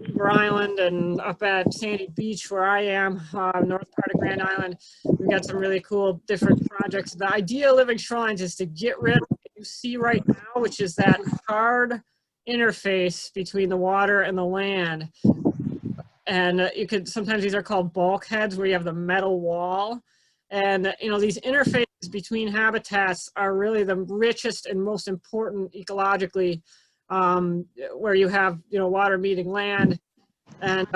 Beaver Island and up at Sandy Beach where I am, north part of Grand Island, we've got some really cool different projects. The idea of living shorelines is to get rid of what you see right now, which is that hard interface between the water and the land. And sometimes these are called bulkheads, where you have the metal wall. And these interfaces between habitats are really the richest and most important ecologically, where you have water meeting land, and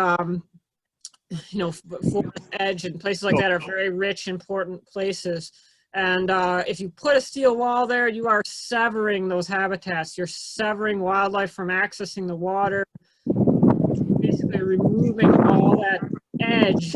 forest edge and places like that are very rich, important places. And if you put a steel wall there, you are severing those habitats. You're severing wildlife from accessing the water, basically removing all that edge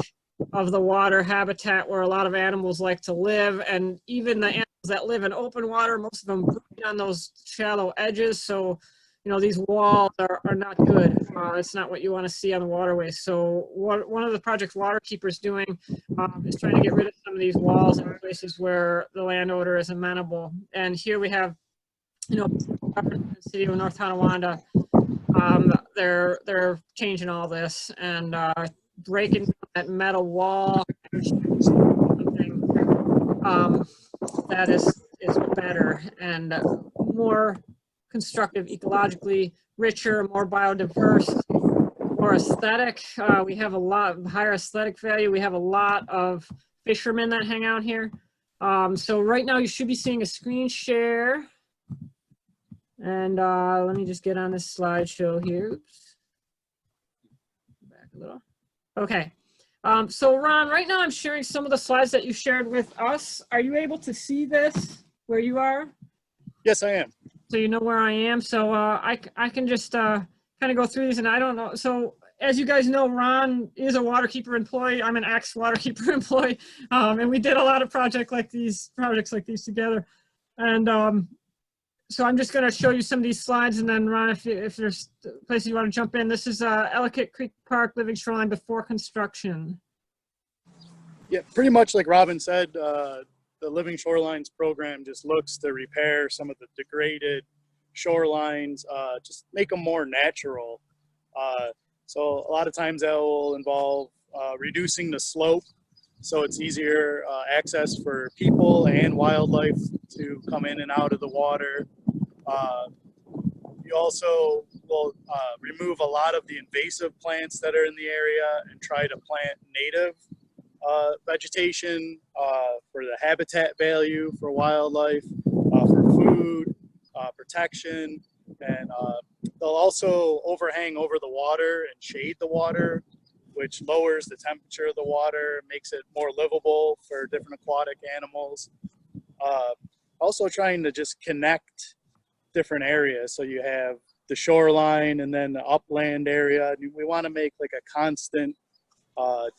of the water habitat where a lot of animals like to live. And even the animals that live in open water, most of them breed on those shallow edges. So, you know, these walls are not good. It's not what you want to see on the waterways. So one of the projects Waterkeeper's doing is trying to get rid of some of these walls in places where the landowner is amenable. And here we have, you know, the city of North Tonawanda. They're changing all this and breaking that metal wall, something that is better and more constructive, ecologically richer, more biodiverse, more aesthetic. We have a lot higher aesthetic value. We have a lot of fishermen that hang out here. So right now you should be seeing a screen share. And let me just get on this slideshow here. Oops. Back a little. Okay. So Ron, right now I'm sharing some of the slides that you shared with us. Are you able to see this where you are? Yes, I am. So you know where I am. So I can just kind of go through these, and I don't know. So as you guys know, Ron is a Waterkeeper employee. I'm an ex-Waterkeeper employee, and we did a lot of projects like these together. And so I'm just going to show you some of these slides, and then Ron, if there's places you want to jump in. This is Ellicott Creek Park living shoreline before construction. Yeah, pretty much like Robin said, the Living Shorelines program just looks to repair some of the degraded shorelines, just make them more natural. So a lot of times that will involve reducing the slope so it's easier access for people and wildlife to come in and out of the water. You also will remove a lot of the invasive plants that are in the area and try to plant native vegetation for the habitat value for wildlife, for food, protection, and they'll also overhang over the water and shade the water, which lowers the temperature of the water, makes it more livable for different aquatic animals. Also trying to just connect different areas. So you have the shoreline and then the upland area. We want to make like a constant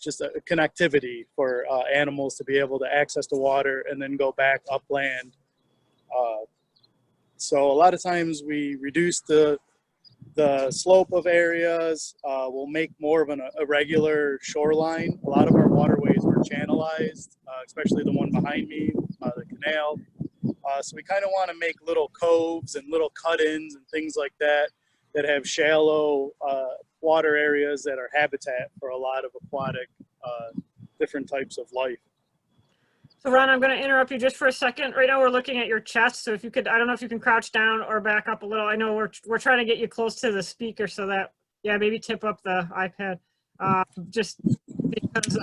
just a connectivity for animals to be able to access the water and then go back upland. So a lot of times we reduce the slope of areas. We'll make more of a irregular shoreline. A lot of our waterways were channelized, especially the one behind me, the canal. So we kind of want to make little coves and little cut-ins and things like that that have shallow water areas that are habitat for a lot of aquatic different types of life. So Ron, I'm going to interrupt you just for a second. Right now we're looking at your chest. So if you could, I don't know if you can crouch down or back up a little. I know we're trying to get you close to the speaker so that, yeah, maybe tip up the iPad just because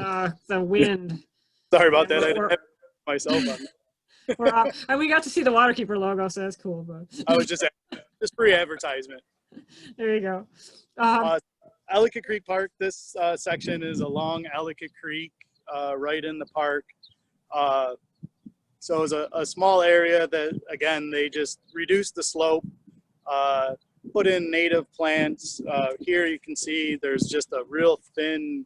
the wind. Sorry about that. I didn't have myself on. And we got to see the Waterkeeper logo, so that's cool. But I was just free advertisement. There you go. Ellicott Creek Park, this section is along Ellicott Creek, right in the park. So it's a small area that, again, they just reduced the slope, put in native plants. Here you can see there's just a real thin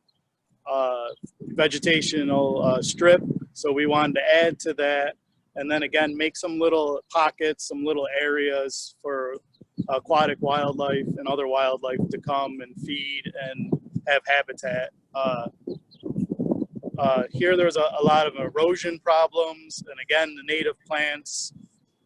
vegetational strip. So we wanted to add to that. And then again, make some little pockets, some little areas for aquatic wildlife and other wildlife to come and feed and have habitat. Here there's a lot of erosion problems, and again, the native plants,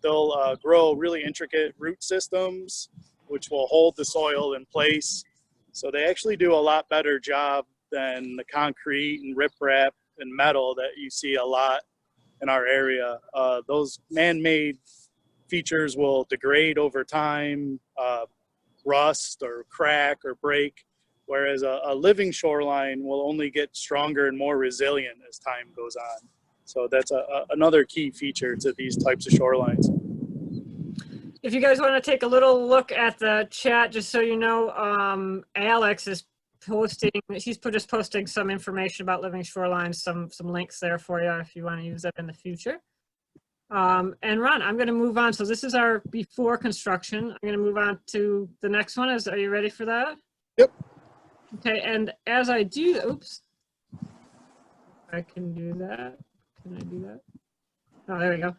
they'll grow really intricate root systems which will hold the soil in place. So they actually do a lot better job than the concrete and riprap and metal that you see a lot in our area. Those man-made features will degrade over time, rust or crack or break, whereas a living shoreline will only get stronger and more resilient as time goes on. So that's another key feature to these types of shorelines. If you guys want to take a little look at the chat, just so you know, Alex is posting, he's just posting some information about living shorelines, some links there for you if you want to use that in the future. And Ron, I'm going to move on. So this is our before construction. I'm going to move on to the next one. Are you ready for that? Yep. Okay, and as I do, oops. I can do that. Can I do that? Oh, there we go.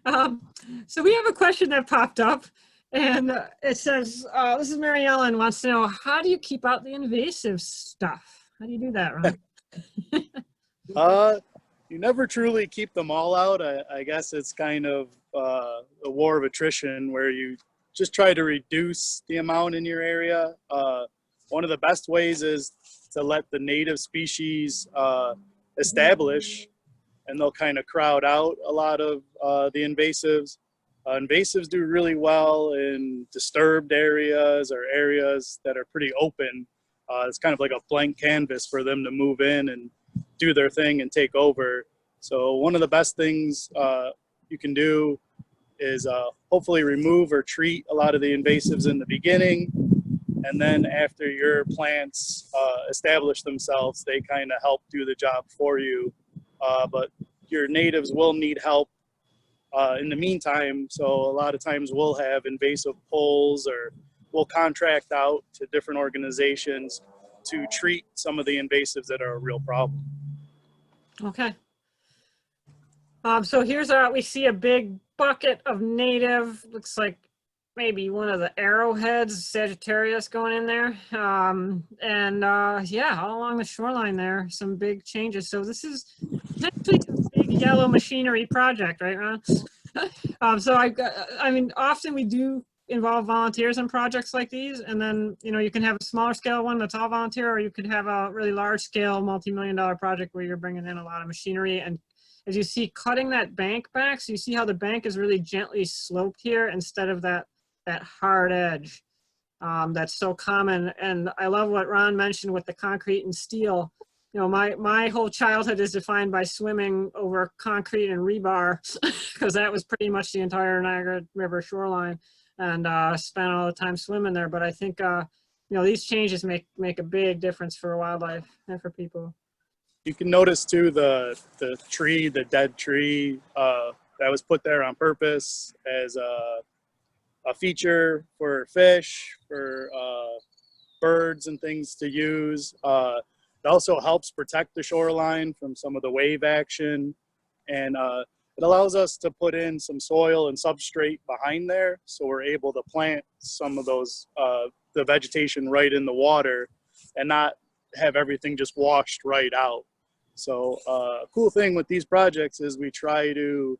Uh, so we have a question that popped up, and it says, this is Mary Ellen wants to know, how do you keep out the invasive stuff? How do you do that, Ron? You never truly keep them all out. I guess it's kind of a war of attrition where you just try to reduce the amount in your area. One of the best ways is to let the native species establish, and they'll kind of crowd out a lot of the invasives. Invasives do really well in disturbed areas or areas that are pretty open. It's kind of like a blank canvas for them to move in and do their thing and take over. So one of the best things you can do is hopefully remove or treat a lot of the invasives in the beginning. And then after your plants establish themselves, they kind of help do the job for you. But your natives will need help in the meantime. So a lot of times we'll have invasive pulls, or we'll contract out to different organizations to treat some of the invasives that are a real problem. Okay. So here's we see a big bucket of native, looks like maybe one of the arrowheads, Sagittarius going in there. Yeah, all along the shoreline there, some big changes. So this is potentially a big yellow machinery project, right, Ron? I mean, often we do involve volunteers in projects like these, and then, you know, you can have a smaller scale one that's all volunteer, or you could have a really large scale multi-million-dollar project where you're bringing in a lot of machinery. And as you see, cutting that bank back, so you see how the bank is really gently sloped here instead of that hard edge that's so common. And I love what Ron mentioned with the concrete and steel. You know, my whole childhood is defined by swimming over concrete and rebar because that was pretty much the entire Niagara River shoreline, and spent all the time swimming there. But I think you know, these changes make a big difference for wildlife and for people. You can notice too the tree, the dead tree that was put there on purpose as a feature for fish, for birds and things to use. It also helps protect the shoreline from some of the wave action, and it allows us to put in some soil and substrate behind there, so we're able to plant some of those the vegetation right in the water and not have everything just washed right out. So a cool thing with these projects is we try to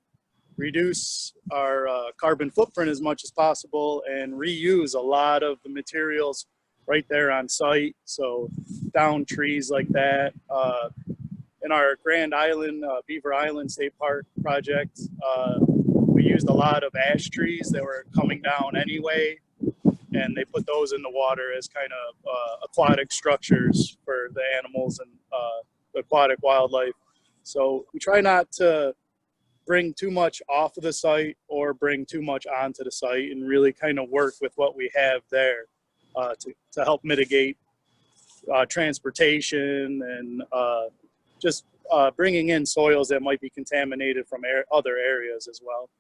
reduce our carbon footprint as much as possible and reuse a lot of the materials right there on site. So down trees like that. In our Grand Island, Beaver Island State Park project, we used a lot of ash trees that were coming down anyway, and they put those in the water as kind of aquatic structures for the animals and aquatic wildlife. So we try not to bring too much off of the site or bring too much onto the site, and really kind of work with what we have there to help mitigate transportation and just bringing in soils that might be contaminated from other areas as well.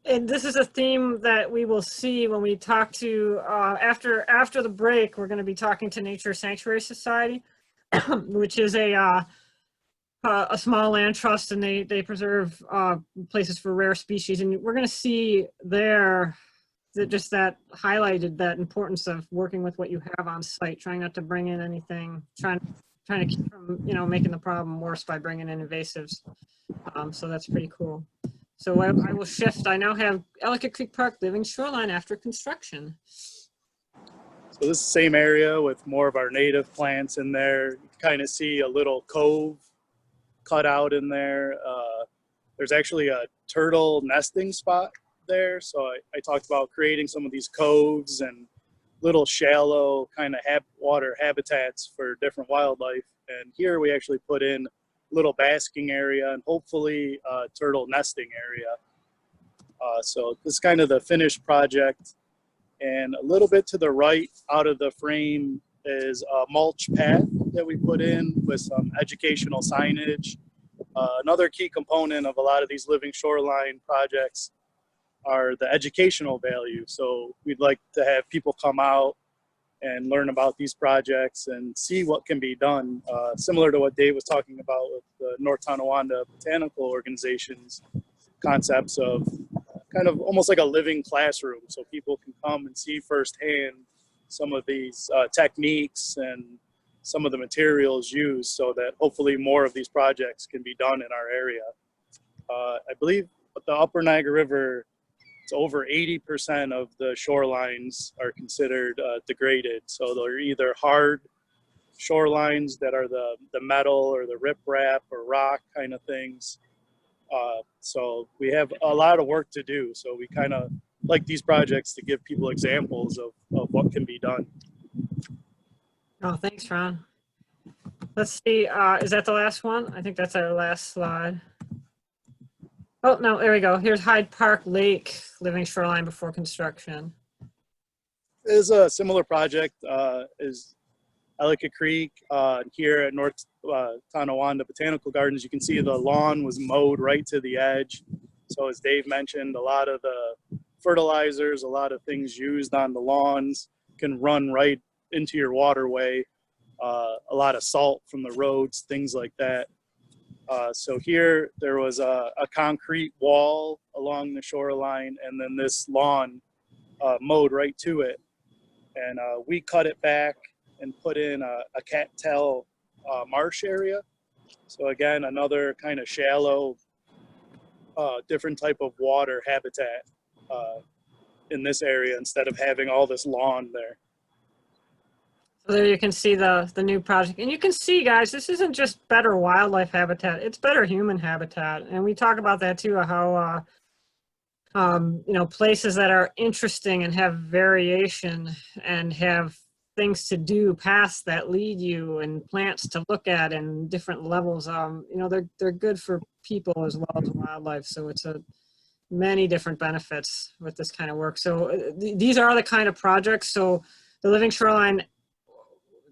And this is a theme that we will see when we talk to, after the break, we're going to be talking to Nature Sanctuary Society, which is a small land trust, and they preserve places for rare species. And we're going to see there that highlighted that importance of working with what you have on site, trying not to bring in anything, trying to keep from, you know, making the problem worse by bringing in invasives. So that's pretty cool. So I will shift. I now have Ellicott Creek Park living shoreline after construction. So this is the same area with more of our native plants in there. You can kind of see a little cove cut out in there. There's actually a turtle nesting spot there. So I talked about creating some of these coves and little shallow kind of water habitats for different wildlife. And here we actually put in little basking area and hopefully a turtle nesting area. So this is kind of the finished project. And a little bit to the right out of the frame is a mulch path that we put in with some educational signage. Another key component of a lot of these living shoreline projects are the educational value. So we'd like to have people come out and learn about these projects and see what can be done. Similar to what Dave was talking about with the North Tonawanda Botanical Organization's concepts of kind of almost like a living classroom, so people can come and see firsthand some of these techniques and some of the materials used, so that hopefully more of these projects can be done in our area. I believe the Upper Niagara River, it's over 80% of the shorelines are considered degraded. So they're either hard shorelines that are the metal or the riprap or rock kind of things. So we have a lot of work to do. So we kind of like these projects to give people examples of what can be done. Oh, thanks, Ron. Let's see, is that the last one? I think that's our last slide. Oh, no, there we go. Here's Hyde Park Lake, living shoreline before construction. Is a similar project is Ellicott Creek here at North Tonawanda Botanical Gardens. You can see the lawn was mowed right to the edge. So as Dave mentioned, a lot of the fertilizers, a lot of things used on the lawns can run right into your waterway. A lot of salt from the roads, things like that. So here there was a concrete wall along the shoreline, and then this lawn mowed right to it. And we cut it back and put in a cattail marsh area. So again, another kind of shallow, different type of water habitat in this area instead of having all this lawn there. So there you can see the new project. And you can see, guys, this isn't just better wildlife habitat, it's better human habitat. And we talk about that too, how, you know, places that are interesting and have variation and have things to do paths that lead you and plants to look at and different levels, you know, they're good for people as well as wildlife. So it's many different benefits with this kind of work. So these are the kind of projects. So the living shoreline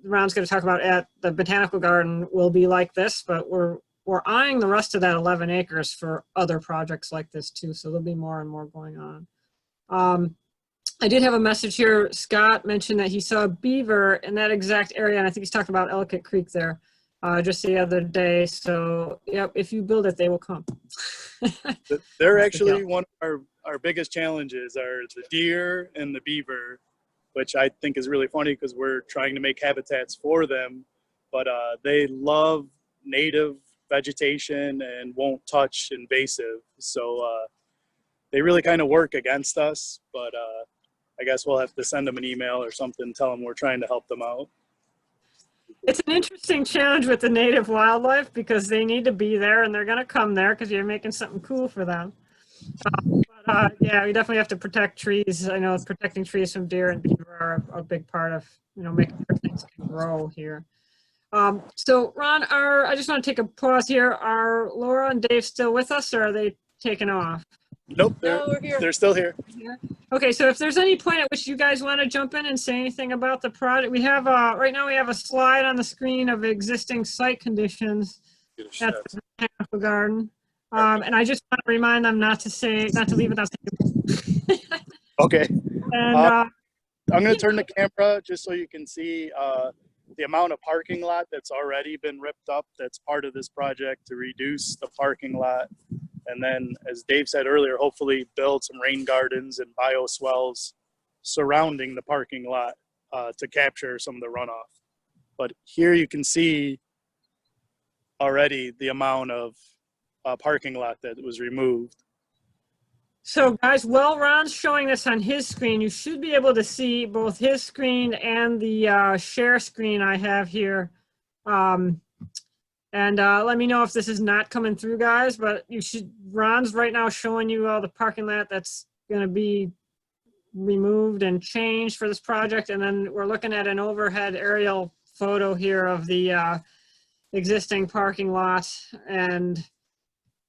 Ron's going to talk about at the Botanical Garden will be like this, but we're eyeing the rest of that 11 acres for other projects like this too. So there'll be more and more going on. I did have a message here. Scott mentioned that he saw a beaver in that exact area, and I think he's talking about Ellicott Creek there just the other day. So yep, if you build it, they will come. They're actually one of our biggest challenges are the deer and the beaver, which I think is really funny because we're trying to make habitats for them, but they love native vegetation and won't touch invasive. So they really kind of work against us, but I guess we'll have to send them an email or something, tell them we're trying to help them out. It's an interesting challenge with the native wildlife because they need to be there and they're going to come there because you're making something cool for them. Yeah, we definitely have to protect trees. I know protecting trees from deer and beaver are a big part of, you know, making sure things can grow here. So Ron, I just want to take a pause here. Are Laura and Dave still with us, or are they taken off? Nope, we're here. they're still here. Okay, so if there's any point at which you guys want to jump in and say anything about the project, we have right now we have a slide on the screen of existing site conditions at the Botanical Garden. And I just want to remind them not to leave without saying. Okay. And I'm going to turn the camera just so you can see the amount of parking lot that's already been ripped up. That's part of this project to reduce the parking lot. And then, as Dave said earlier, hopefully build some rain gardens and bioswales surrounding the parking lot to capture some of the runoff. But here you can see already the amount of parking lot that was removed. so guys, while Ron's showing this on his screen, you should be able to see both his screen and the share screen I have here. And let me know if this is not coming through, guys, but Ron's right now showing you all the parking lot that's going to be removed and changed for this project. And then we're looking at an overhead aerial photo here of the existing parking lot and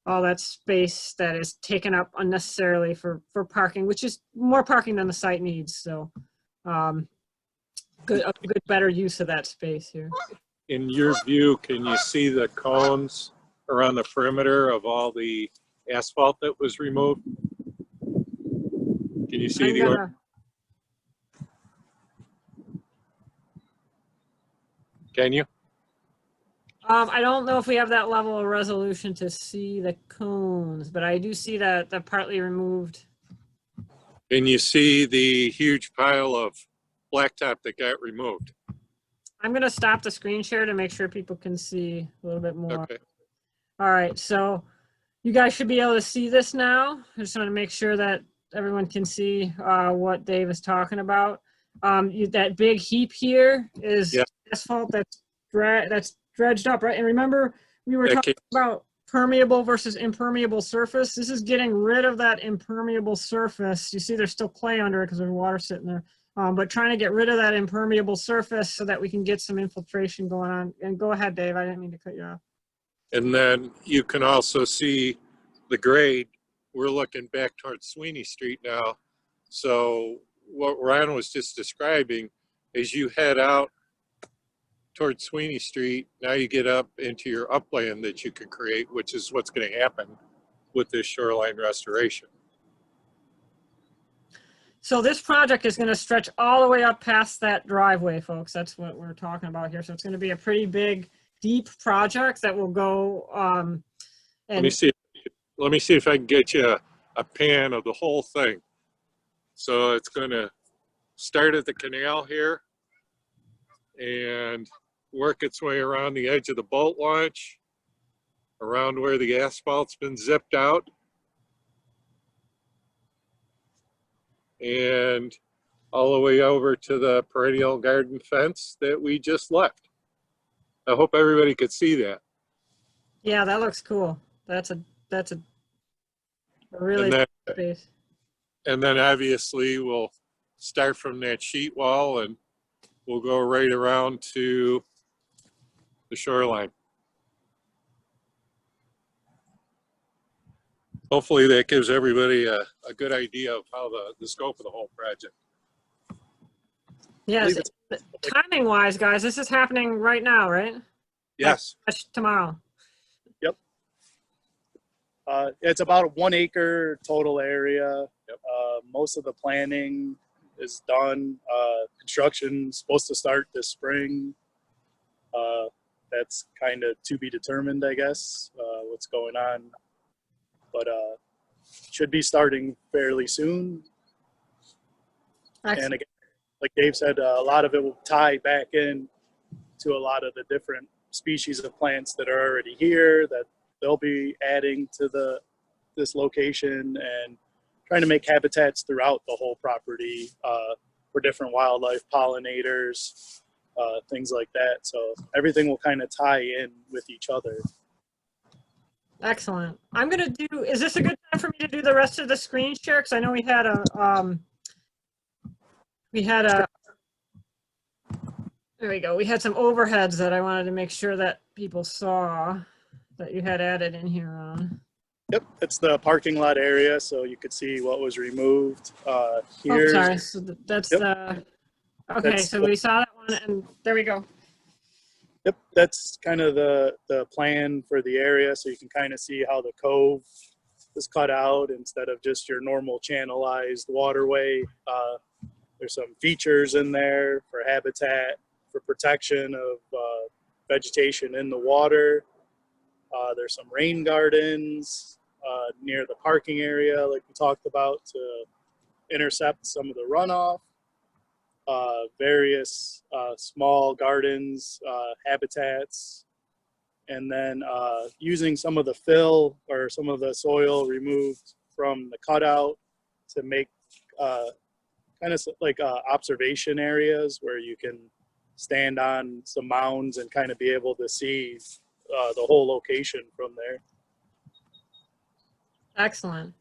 all that space that is taken up unnecessarily for parking, which is more parking than the site needs. So a good, better use of that space here. In your view, can you see the cones around the perimeter of all the asphalt that was removed? Can you see Can you? I don't know if we have that level of resolution to see the cones, but I do see that the partly removed. And you see the huge pile of blacktop that got removed. I'm gonna stop the screen share to make sure people can see a little bit more. Okay. All right, so you guys should be able to see this now. I just want to make sure that everyone can see what Dave is talking about. That big heap here is Yeah. asphalt that's dredged up, right? And remember, we were That talking about permeable versus impermeable surface. This is getting rid of that impermeable surface. You see there's still clay under it because there's water sitting there. But trying to get rid of that impermeable surface so that we can get some infiltration going on. And go ahead, Dave. I didn't mean to cut you off. And then you can also see the grade. We're looking back towards Sweeney Street now. So what Ron was just describing is you head out towards Sweeney Street. Now you get up into your upland that you can create, which is what's going to happen with this shoreline restoration. So this project is going to stretch all the way up past that driveway, folks. That's what we're talking about here. So it's going to be a pretty big, deep project that will go. Let me see if I can get you a pan of the whole thing. So it's going to start at the canal here and work its way around the edge of the boat launch, around where the asphalt's been zipped out, and all the way over to the perennial garden fence that we just left. I hope everybody could see that. Yeah, that looks cool. That's a really And big space. And then obviously we'll start from that sheet wall and we'll go right around to the shoreline. Hopefully that gives everybody a good idea of how the scope of the whole project. Yes, timing wise, guys, this is happening right now, right? Yes. Like, tomorrow. Yep. It's about a 1 acre total area. Yep. Most of the planning is done. Construction supposed to start this spring. That's kind of to be determined, I guess, what's going on. But should be starting fairly soon. Excellent. And again, like Dave said, a lot of it will tie back in to a lot of the different species of plants that are already here that they'll be adding to this location and trying to make habitats throughout the whole property for different wildlife, pollinators, things like that. So everything will kind of tie in with each other. Excellent. I'm going to do, is this a good time for me to do the rest of the screen share? Because I know we had there we go. We had some overheads that I wanted to make sure that people saw that you had added in here on. Yep, it's the parking lot area, so you could see what was removed. Oh, Here's, sorry. So that's Yep. the, okay, That's so we saw that one and there we go. Yep, that's kind of the plan for the area, so you can kind of see how the cove is cut out instead of just your normal channelized waterway. There's some features in there for habitat, for protection of vegetation in the water. There's some rain gardens near the parking area, like we talked about, to intercept some of the runoff. Various small gardens, habitats, and then using some of the fill or some of the soil removed from the cutout to make kind of like observation areas where you can stand on some mounds and kind of be able to see the whole location from there. Excellent.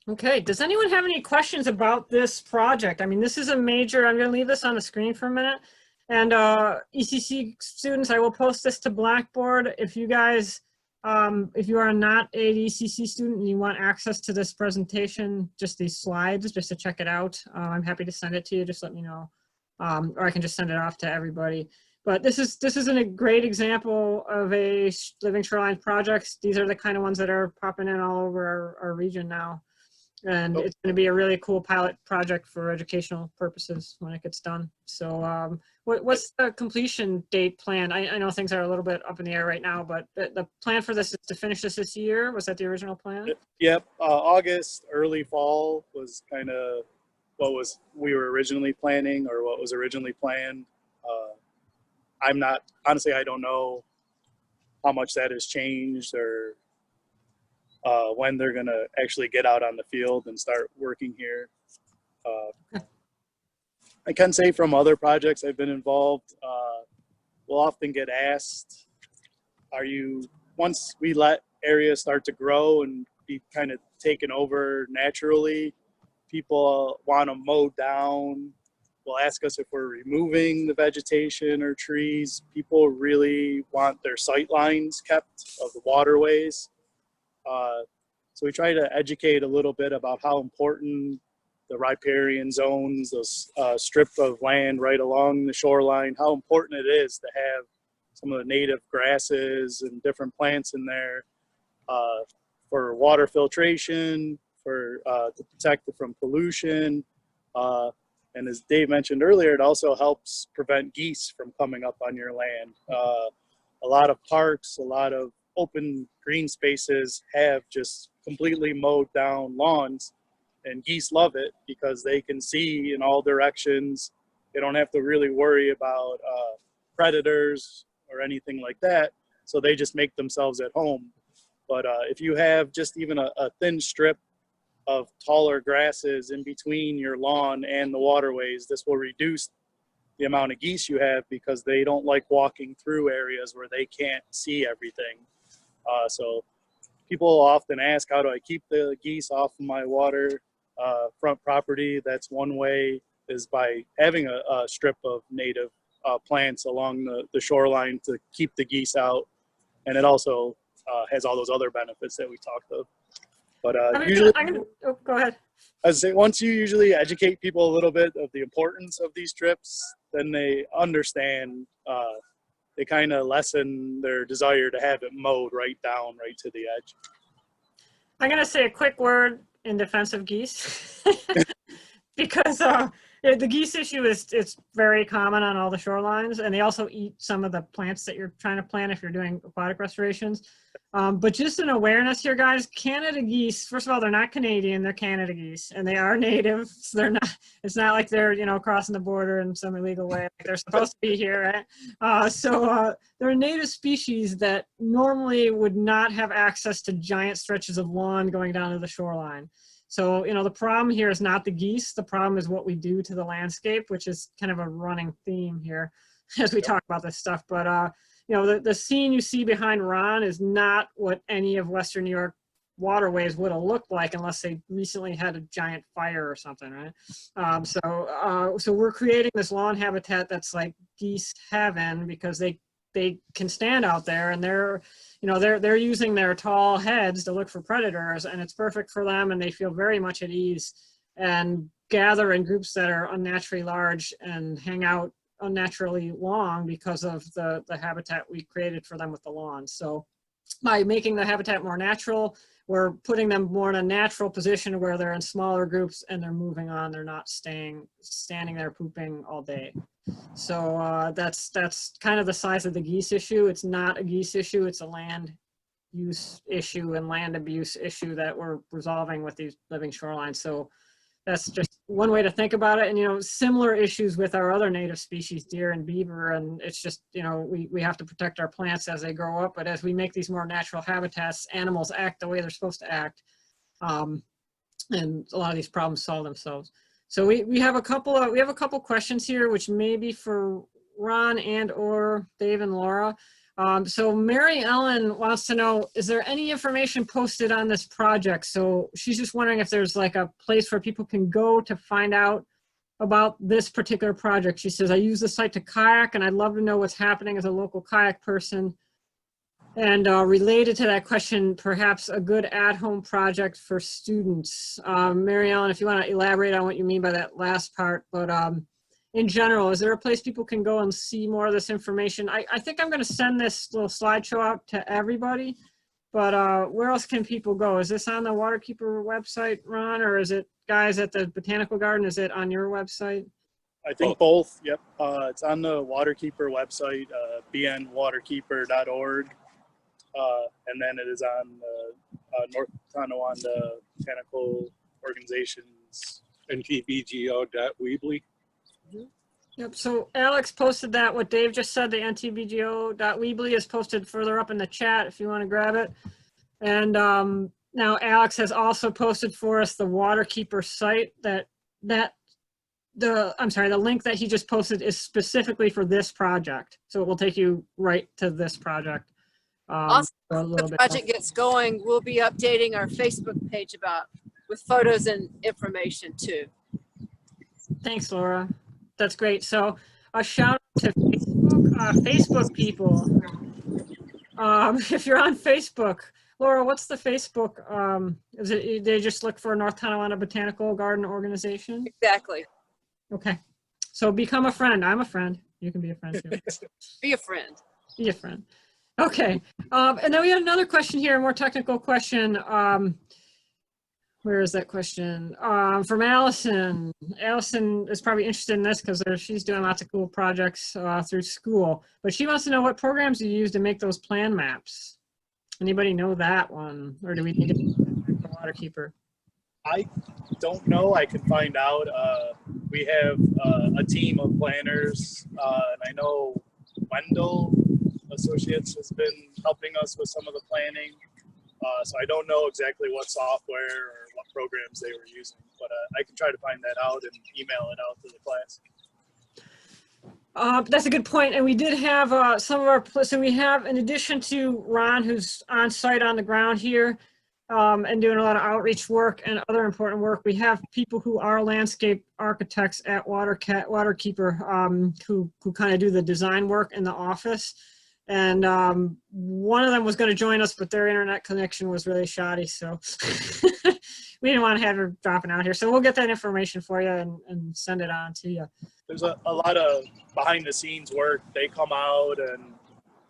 Okay, does anyone have any questions about this project? I mean, this is a major, I'm going to leave this on the screen for a minute. And ECC students, I will post this to Blackboard. If you guys, if you are not an ECC student and you want access to this presentation, just these slides, just to check it out, I'm happy to send it to you. Just let me know. Or I can just send it off to everybody. But this is a great example of a living shoreline projects. These are the kind of ones that are popping in all over our region now. And it's going to be a really cool pilot project for educational purposes when it gets done. So What's the completion date plan? I know things are a little bit up in the air right now, but the plan for this is to finish this year. Was that the original plan? Yep, August, early fall was kind of we were originally planning, or what was originally planned. I'm not, honestly, I don't know how much that has changed, or when they're gonna actually get out on the field and start working here. I can say from other projects I've been involved, we'll often get asked, once we let areas start to grow and be kind of taken over naturally, people want them mowed down. Will ask us if we're removing the vegetation or trees. People really want their sight lines kept of the waterways. So we try to educate a little bit about how important the riparian zones, those strip of land right along the shoreline, how important it is to have some of the native grasses and different plants in there for water filtration, to protect it from pollution. And as Dave mentioned earlier, it also helps prevent geese from coming up on your land. A lot of parks, a lot of open green spaces have just completely mowed down lawns, and geese love it because they can see in all directions. They don't have to really worry about predators or anything like that, so they just make themselves at home. But if you have just even a thin strip of taller grasses in between your lawn and the waterways, this will reduce the amount of geese you have, because they don't like walking through areas where they can't see everything. So people often ask, how do I keep the geese off of my water front property? That's one way, is by having a strip of native plants along the shoreline to keep the geese out. And it also has all those other benefits that we talked of. But usually, oh, go ahead. I say, once you usually educate people a little bit of the importance of these trips, then they understand. They kind of lessen their desire to have it mowed right to the edge. I'm going to say a quick word in defense of geese because the geese issue it's very common on all the shorelines, and they also eat some of the plants that you're trying to plant if you're doing aquatic restorations. But just an awareness here, guys, Canada geese, first of all, they're not Canadian, they're Canada geese, and they are native. So they're not, it's not like they're, crossing the border in some illegal way. Like they're supposed to be here, right? They're a native species that normally would not have access to giant stretches of lawn going down to the shoreline. So, the problem here is not the geese. The problem is what we do to the landscape, which is kind of a running theme here as we talk about this stuff. But, the scene you see behind Ron is not what any of Western New York waterways would have looked like unless they recently had a giant fire or something, right? So we're creating this lawn habitat that's like geese heaven, because they can stand out there, and they're using their tall heads to look for predators, and it's perfect for them, and they feel very much at ease and gather in groups that are unnaturally large and hang out unnaturally long because of the habitat we created for them with the lawns. So by making the habitat more natural, we're putting them more in a natural position where they're in smaller groups and they're moving on. They're not standing there pooping all day. So that's kind of the size of the geese issue. It's not a geese issue. It's a land use issue and land abuse issue that we're resolving with these living shorelines. So that's just one way to think about it. And, similar issues with our other native species, deer and beaver. And it's just, we have to protect our plants as they grow up. But as we make these more natural habitats, animals act the way they're supposed to act. And a lot of these problems solve themselves. So we have a couple questions here, which may be for Ron and or Dave and Laura. So Mary Ellen wants to know, is there any information posted on this project? So she's just wondering if there's like a place where people can go to find out about this particular project. She says, I use the site to kayak, and I'd love to know what's happening as a local kayak person. And related to that question, perhaps a good at-home project for students. Mary Ellen, if you want to elaborate on what you mean by that last part, but in general, is there a place people can go and see more of this information? I think I'm going to send this little slideshow out to everybody, but where else can people go? Is this on the Waterkeeper website, Ron, or is it, guys, at the Botanical Garden? Is it on your website? I think both. Yep. It's on the Waterkeeper website, bnwaterkeeper.org. And then it is on the North Tonawanda Botanical Organization's ntbgo.weebly. Yep, so Alex posted that, what Dave just said, the ntbgo.weebly is posted further up in the chat if you want to grab it. And now Alex has also posted for us the Waterkeeper site the link that he just posted is specifically for this project. So it will take you right to this project. Also, for a little the bit project gets going, we'll be updating our Facebook page with photos and information too. Thanks, Laura. That's great. So a shout out to Facebook people. If you're on Facebook, Laura, what's the Facebook? Is it they just look for North Tonawanda Botanical Garden Organization? Exactly. Okay. So become a friend. I'm a friend. You can be a friend too. Be a friend. Be a friend. Okay. And then we had another question here, a more technical question. Where is that question? From Allison. Allison is probably interested in this because she's doing lots of cool projects through school. But she wants to know what programs you use to make those plan maps. Anybody know that one? Or do we need to the Waterkeeper? I don't know. I can find out. We have a team of planners, and I know Wendell Associates has been helping us with some of the planning. So I don't know exactly what software or what programs they were using, but I can try to find that out and email it out to the class. That's a good point. And we did have some of our, so we have, in addition to Ron, who's on site on the ground here and doing a lot of outreach work and other important work, we have people who are landscape architects at Waterkeeper who kind of do the design work in the office. And one of them was going to join us, but their internet connection was really shoddy. So we didn't want to have her dropping out here. So we'll get that information for you and send it on to you. There's a lot of behind the scenes work. They come out and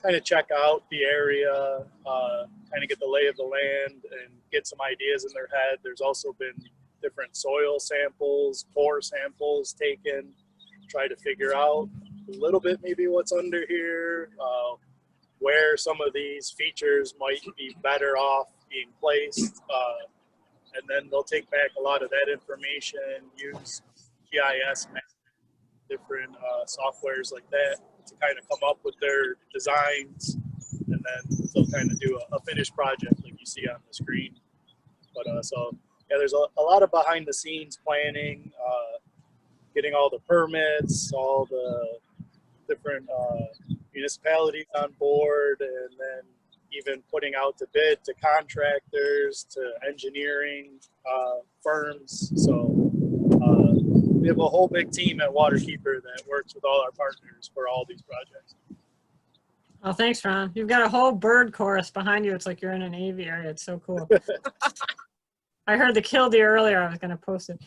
kind of check out the area, kind of get the lay of the land and get some ideas in their head. There's also been different soil samples, core samples taken, try to figure out a little bit maybe what's under here, where some of these features might be better off being placed. And then they'll take back a lot of that information, use GIS, different softwares like that to kind of come up with their designs. And then they'll kind of do a finished project like you see on the screen. But so, yeah, there's a lot of behind the scenes planning, getting all the permits, all the different municipalities on board, and then even putting out to bid to contractors, to engineering firms. So we have a whole big team at Waterkeeper that works with all our partners for all these projects. Oh, thanks, Ron. You've got a whole bird chorus behind you. It's like you're in an aviary. It's so cool. I heard the killdeer earlier. I was going to post it.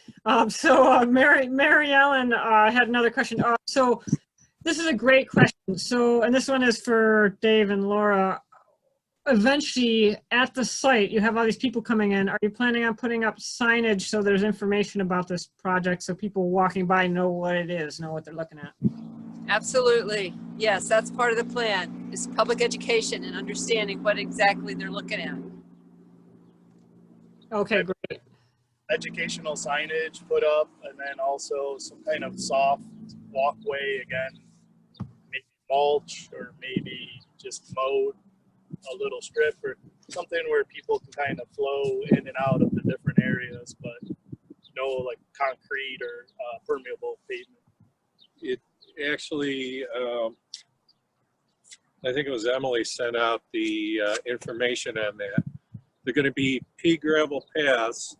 Mary Ellen had another question. So this is a great question. So, and this one is for Dave and Laura. Eventually, at the site, you have all these people coming in. Are you planning on putting up signage so there's information about this project so people walking by know what it is, know what they're looking at? Absolutely. Yes, that's part of the plan, is public education and understanding what exactly they're looking at. Okay, great. Educational signage put up, and then also some kind of soft walkway, again, maybe mulch or maybe just mowed a little strip or something where people can kind of flow in and out of the different areas, but no like concrete or permeable pavement. It actually, I think it was Emily sent out the information on that. They're going to be pea gravel paths,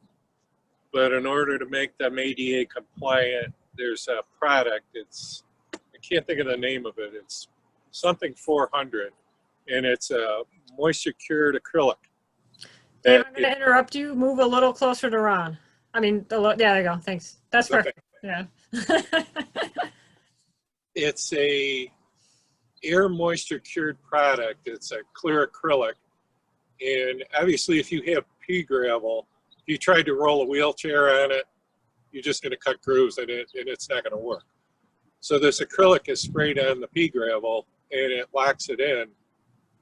but in order to make them ADA compliant, there's a product. I can't think of the name of it. It's something 400, and it's a moisture cured acrylic. Dave, I'm going to interrupt you. Move a little closer to Ron. I mean, yeah, there you go. Thanks. That's perfect. Yeah. It's a air moisture cured product. It's a clear acrylic. And obviously if you have pea gravel, if you tried to roll a wheelchair on it, you're just going to cut grooves in it and it's not going to work. So this acrylic is sprayed on the pea gravel and it locks it in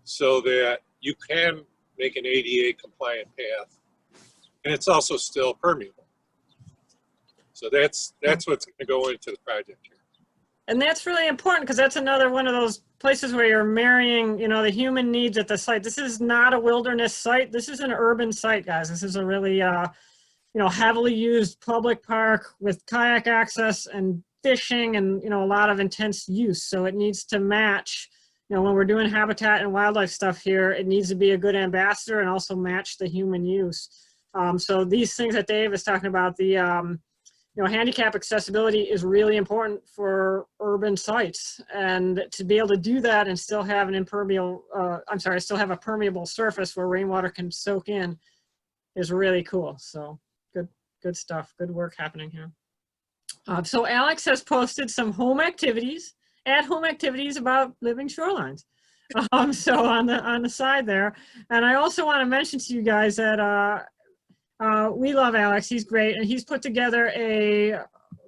so that you can make an ADA compliant path. And it's also still permeable. So that's what's going to go into the project here. And that's really important because that's another one of those places where you're marrying, you know, the human needs at the site. This is not a wilderness site. This is an urban site, guys. This is a really, you know, heavily used public park with kayak access and fishing and, you know, a lot of intense use. So it needs to match, you know, when we're doing habitat and wildlife stuff here, it needs to be a good ambassador and also match the human use. So these things that Dave is talking about, the, you know, handicap accessibility is really important for urban sites, and to be able to do that and still have an impermeable, still have a permeable surface where rainwater can soak in is really cool. So good stuff, good work happening here. So Alex has posted some home activities, at-home activities about living shorelines. So on the side there, and I also want to mention to you guys that we love Alex, he's great, and he's put together a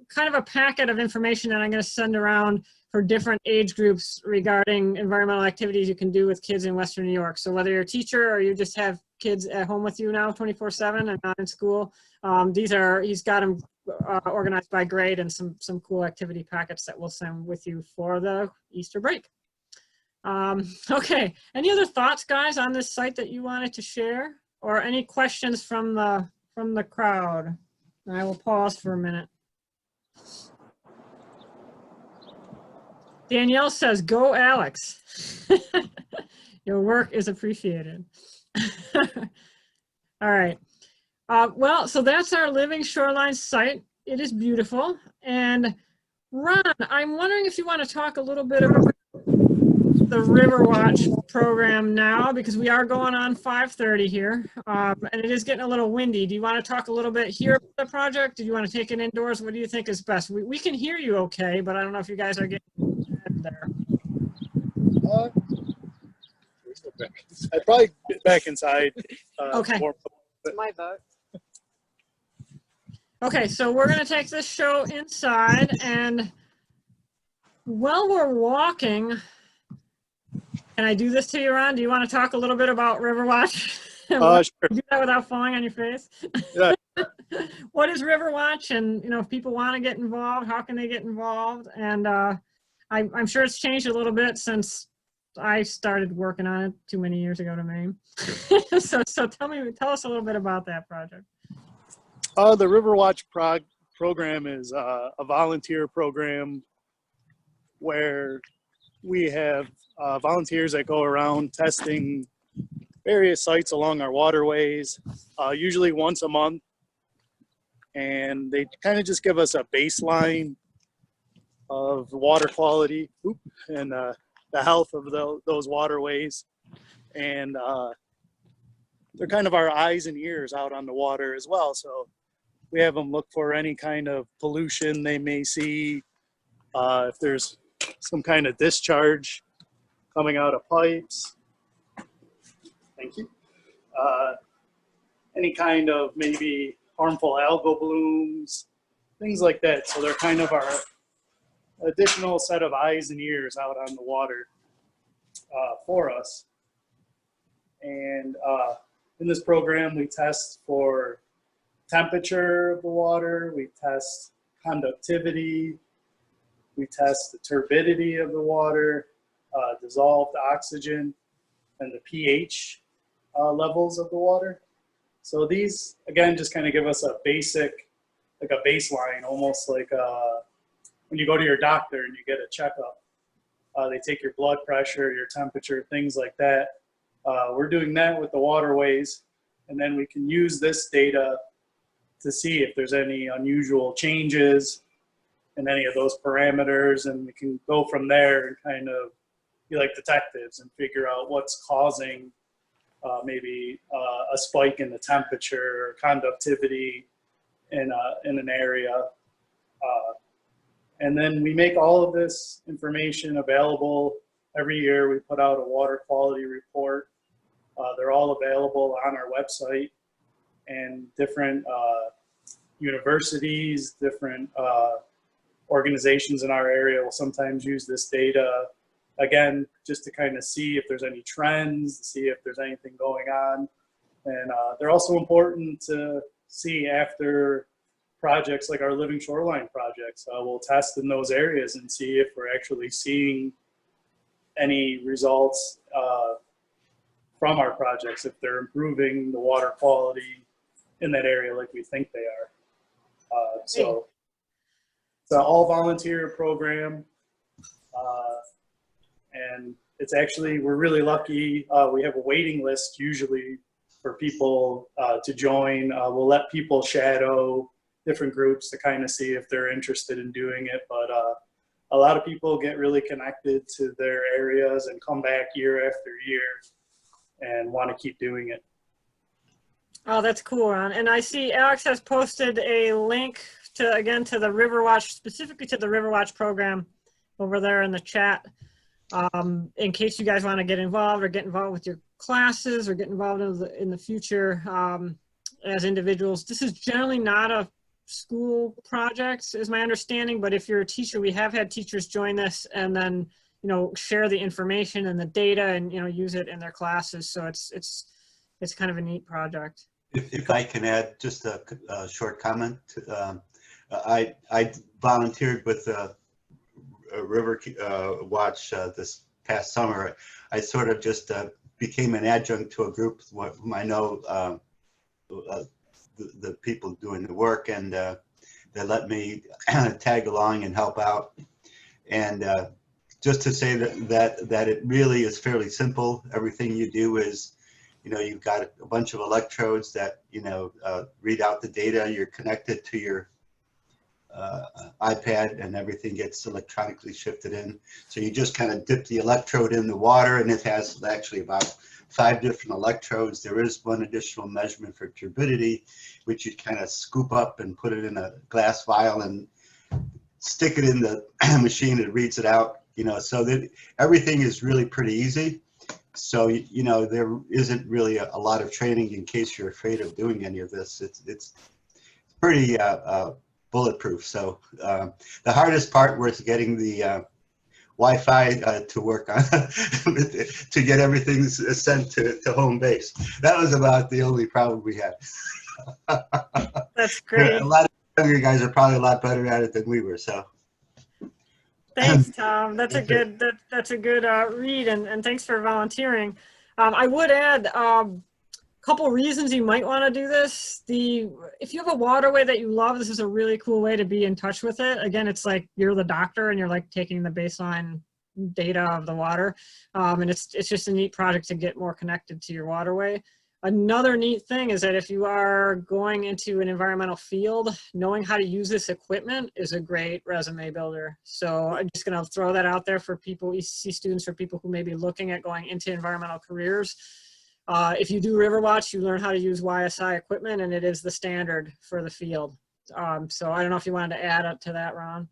kind of a packet of information that I'm going to send around for different age groups regarding environmental activities you can do with kids in Western New York. So whether you're a teacher or you just have kids at home with you now 24/7 and not in school, he's got them organized by grade and some cool activity packets that we'll send with you for the Easter break. Okay, any other thoughts, guys, on this site that you wanted to share? Or any questions from the crowd? I will pause for a minute. Danielle says, "Go Alex." Your work is appreciated. All right. Well, so that's our Living Shoreline site. It is beautiful. And Ron, I'm wondering if you want to talk a little bit about the Riverwatch program now, because we are going on 5:30 here, and it is getting a little windy. Do you want to talk a little bit here about the project? Do you want to take it indoors? What do you think is best? We can hear you okay, but I don't know if you guys are getting there. I'd probably get back inside. Okay. It's my vote. Okay, so we're going to take this show inside, and while we're walking, can I do this to you, Ron? Do you want to talk a little bit about Riverwatch? Sure. Do that without falling on your face? Yeah. What is Riverwatch? And, you know, if people want to get involved, how can they get involved? And I'm sure it's changed a little bit since I started working on it too many years ago to name. So tell us a little bit about that project. The Riverwatch program is a volunteer program where we have volunteers that go around testing various sites along our waterways, usually once a month. And they kind of just give us a baseline of water quality and the health of those waterways. And they're kind of our eyes and ears out on the water as well. So we have them look for any kind of pollution they may see, if there's some kind of discharge coming out of pipes. Thank you. Any kind of maybe harmful algal blooms, things like that. So they're kind of our additional set of eyes and ears out on the water for us. And in this program, we test for temperature of the water, we test conductivity, we test the turbidity of the water, dissolved oxygen, and the pH levels of the water. So these, again, just kind of give us a basic, like a baseline, almost like when you go to your doctor and you get a checkup. They take your blood pressure, your temperature, things like that. We're doing that with the waterways, and then we can use this data to see if there's any unusual changes in any of those parameters, and we can go from there and kind of be like detectives and figure out what's causing maybe a spike in the temperature or conductivity in an area. And then we make all of this information available. Every year we put out a water quality report. They're all available on our website, and different universities, different organizations in our area will sometimes use this data, again, just to kind of see if there's any trends, to see if there's anything going on. And they're also important to see after projects like our Living Shoreline projects. We'll test in those areas and see if we're actually seeing any results from our projects, if they're improving the water quality in that area like we think they are. So it's an all volunteer program. And it's actually, we're really lucky. We have a waiting list usually for people to join. We'll let people shadow different groups to kind of see if they're interested in doing it. But a lot of people get really connected to their areas and come back year after year and want to keep doing it. Oh, that's cool, Ron. And I see Alex has posted a link to, again, to the Riverwatch, specifically to the Riverwatch program over there in the chat. In case you guys want to get involved with your classes or get involved in the future as individuals. This is generally not a school project, is my understanding, but if you're a teacher, we have had teachers join this and then, you know, share the information and the data and, you know, use it in their classes. So it's kind of a neat project. If I can add just a short comment, I volunteered with River Watch this past summer. I sort of just became an adjunct to a group whom I know the people doing the work, and they let me tag along and help out. And just to say that it really is fairly simple. Everything you do is, you know, you've got a bunch of electrodes that, you know, read out the data. You're connected to your iPad, and everything gets electronically shifted in. So you just kind of dip the electrode in the water, and it has actually about 5 different electrodes. There is one additional measurement for turbidity, which you kind of scoop up and put it in a glass vial and stick it in the machine. It reads it out, you know, so that everything is really pretty easy. So, you know, there isn't really a lot of training in case you're afraid of doing any of this. It's pretty bulletproof. So the hardest part was getting the Wi-Fi to work on to get everything sent to home base. That was about the only problem we had. That's great. A lot of younger guys are probably a lot better at it than we were. So thanks, Tom. That's a good read, and thanks for volunteering. I would add couple reasons you might want to do this. If you have a waterway that you love, this is a really cool way to be in touch with it. Again, it's like you're the doctor and you're like taking the baseline data of the water. And it's just a neat project to get more connected to your waterway. Another neat thing is that if you are going into an environmental field, knowing how to use this equipment is a great resume builder. So I'm just going to throw that out there for people, ECC students, or people who may be looking at going into environmental careers. If you do Riverwatch, you learn how to use YSI equipment, and it is the standard for the field. So I don't know if you wanted to add up to that, Ron.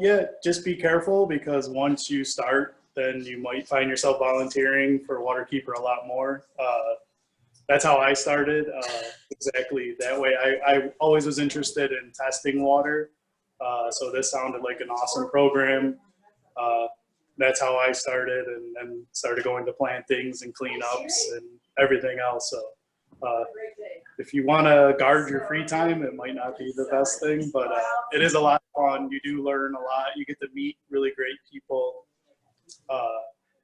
Yeah, just be careful, because once you start, then you might find yourself volunteering for Waterkeeper a lot more. That's how I started, exactly that way. I always was interested in testing water, so this sounded like an awesome program. That's how I started, and then started going to plantings and cleanups and everything else. So if you want to guard your free time, it might not be the best thing, but it is a lot of fun. You do learn a lot. You get to meet really great people.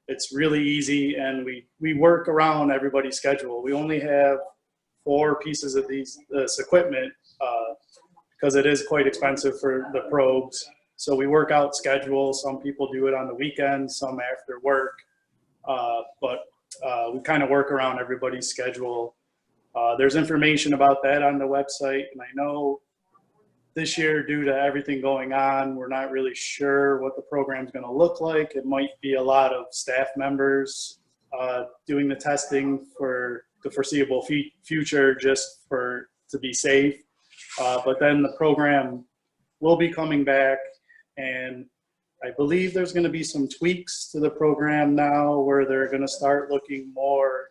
It's really easy, and we work around everybody's schedule. We only have 4 pieces of this equipment because it is quite expensive for the probes. So we work out schedules. Some people do it on the weekends, some after work, but we kind of work around everybody's schedule. There's information about that on the website, and I know this year, due to everything going on, we're not really sure what the program's going to look like. It might be a lot of staff members doing the testing for the foreseeable future, just to be safe. But then the program will be coming back, and I believe there's going to be some tweaks to the program now, where they're going to start looking more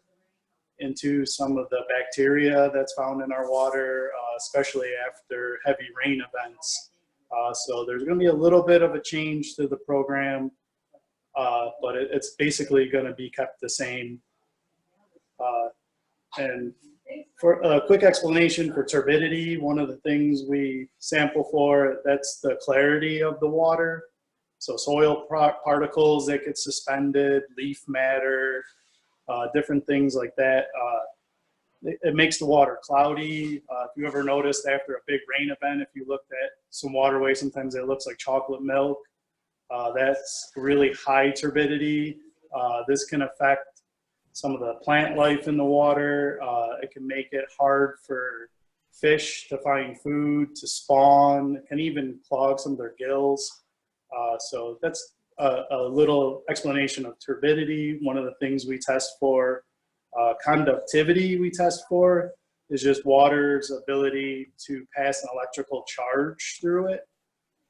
into some of the bacteria that's found in our water, especially after heavy rain events. So there's going to be a little bit of a change to the program, but it's basically going to be kept the same. And for a quick explanation for turbidity, one of the things we sample for, that's the clarity of the water. So soil particles that get suspended, leaf matter, different things like that. It makes the water cloudy. If you ever noticed after a big rain event, if you looked at some waterway, sometimes it looks like chocolate milk. That's really high turbidity. This can affect some of the plant life in the water. It can make it hard for fish to find food, to spawn. It can even clog some of their gills. So that's a little explanation of turbidity. One of the things we test for, conductivity we test for, is just water's ability to pass an electrical charge through it.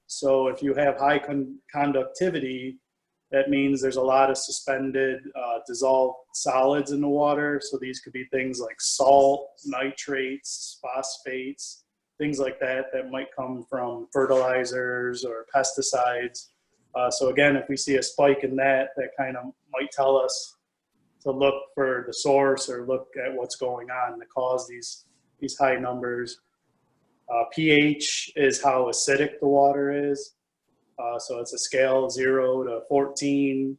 So if you have high conductivity, that means there's a lot of suspended dissolved solids in the water. So these could be things like salt, nitrates, phosphates, things like that that might come from fertilizers or pesticides. So again, if we see a spike in that, that kind of might tell us to look for the source or look at what's going on to cause these high numbers. pH is how acidic the water is. So it's a scale 0 to 14,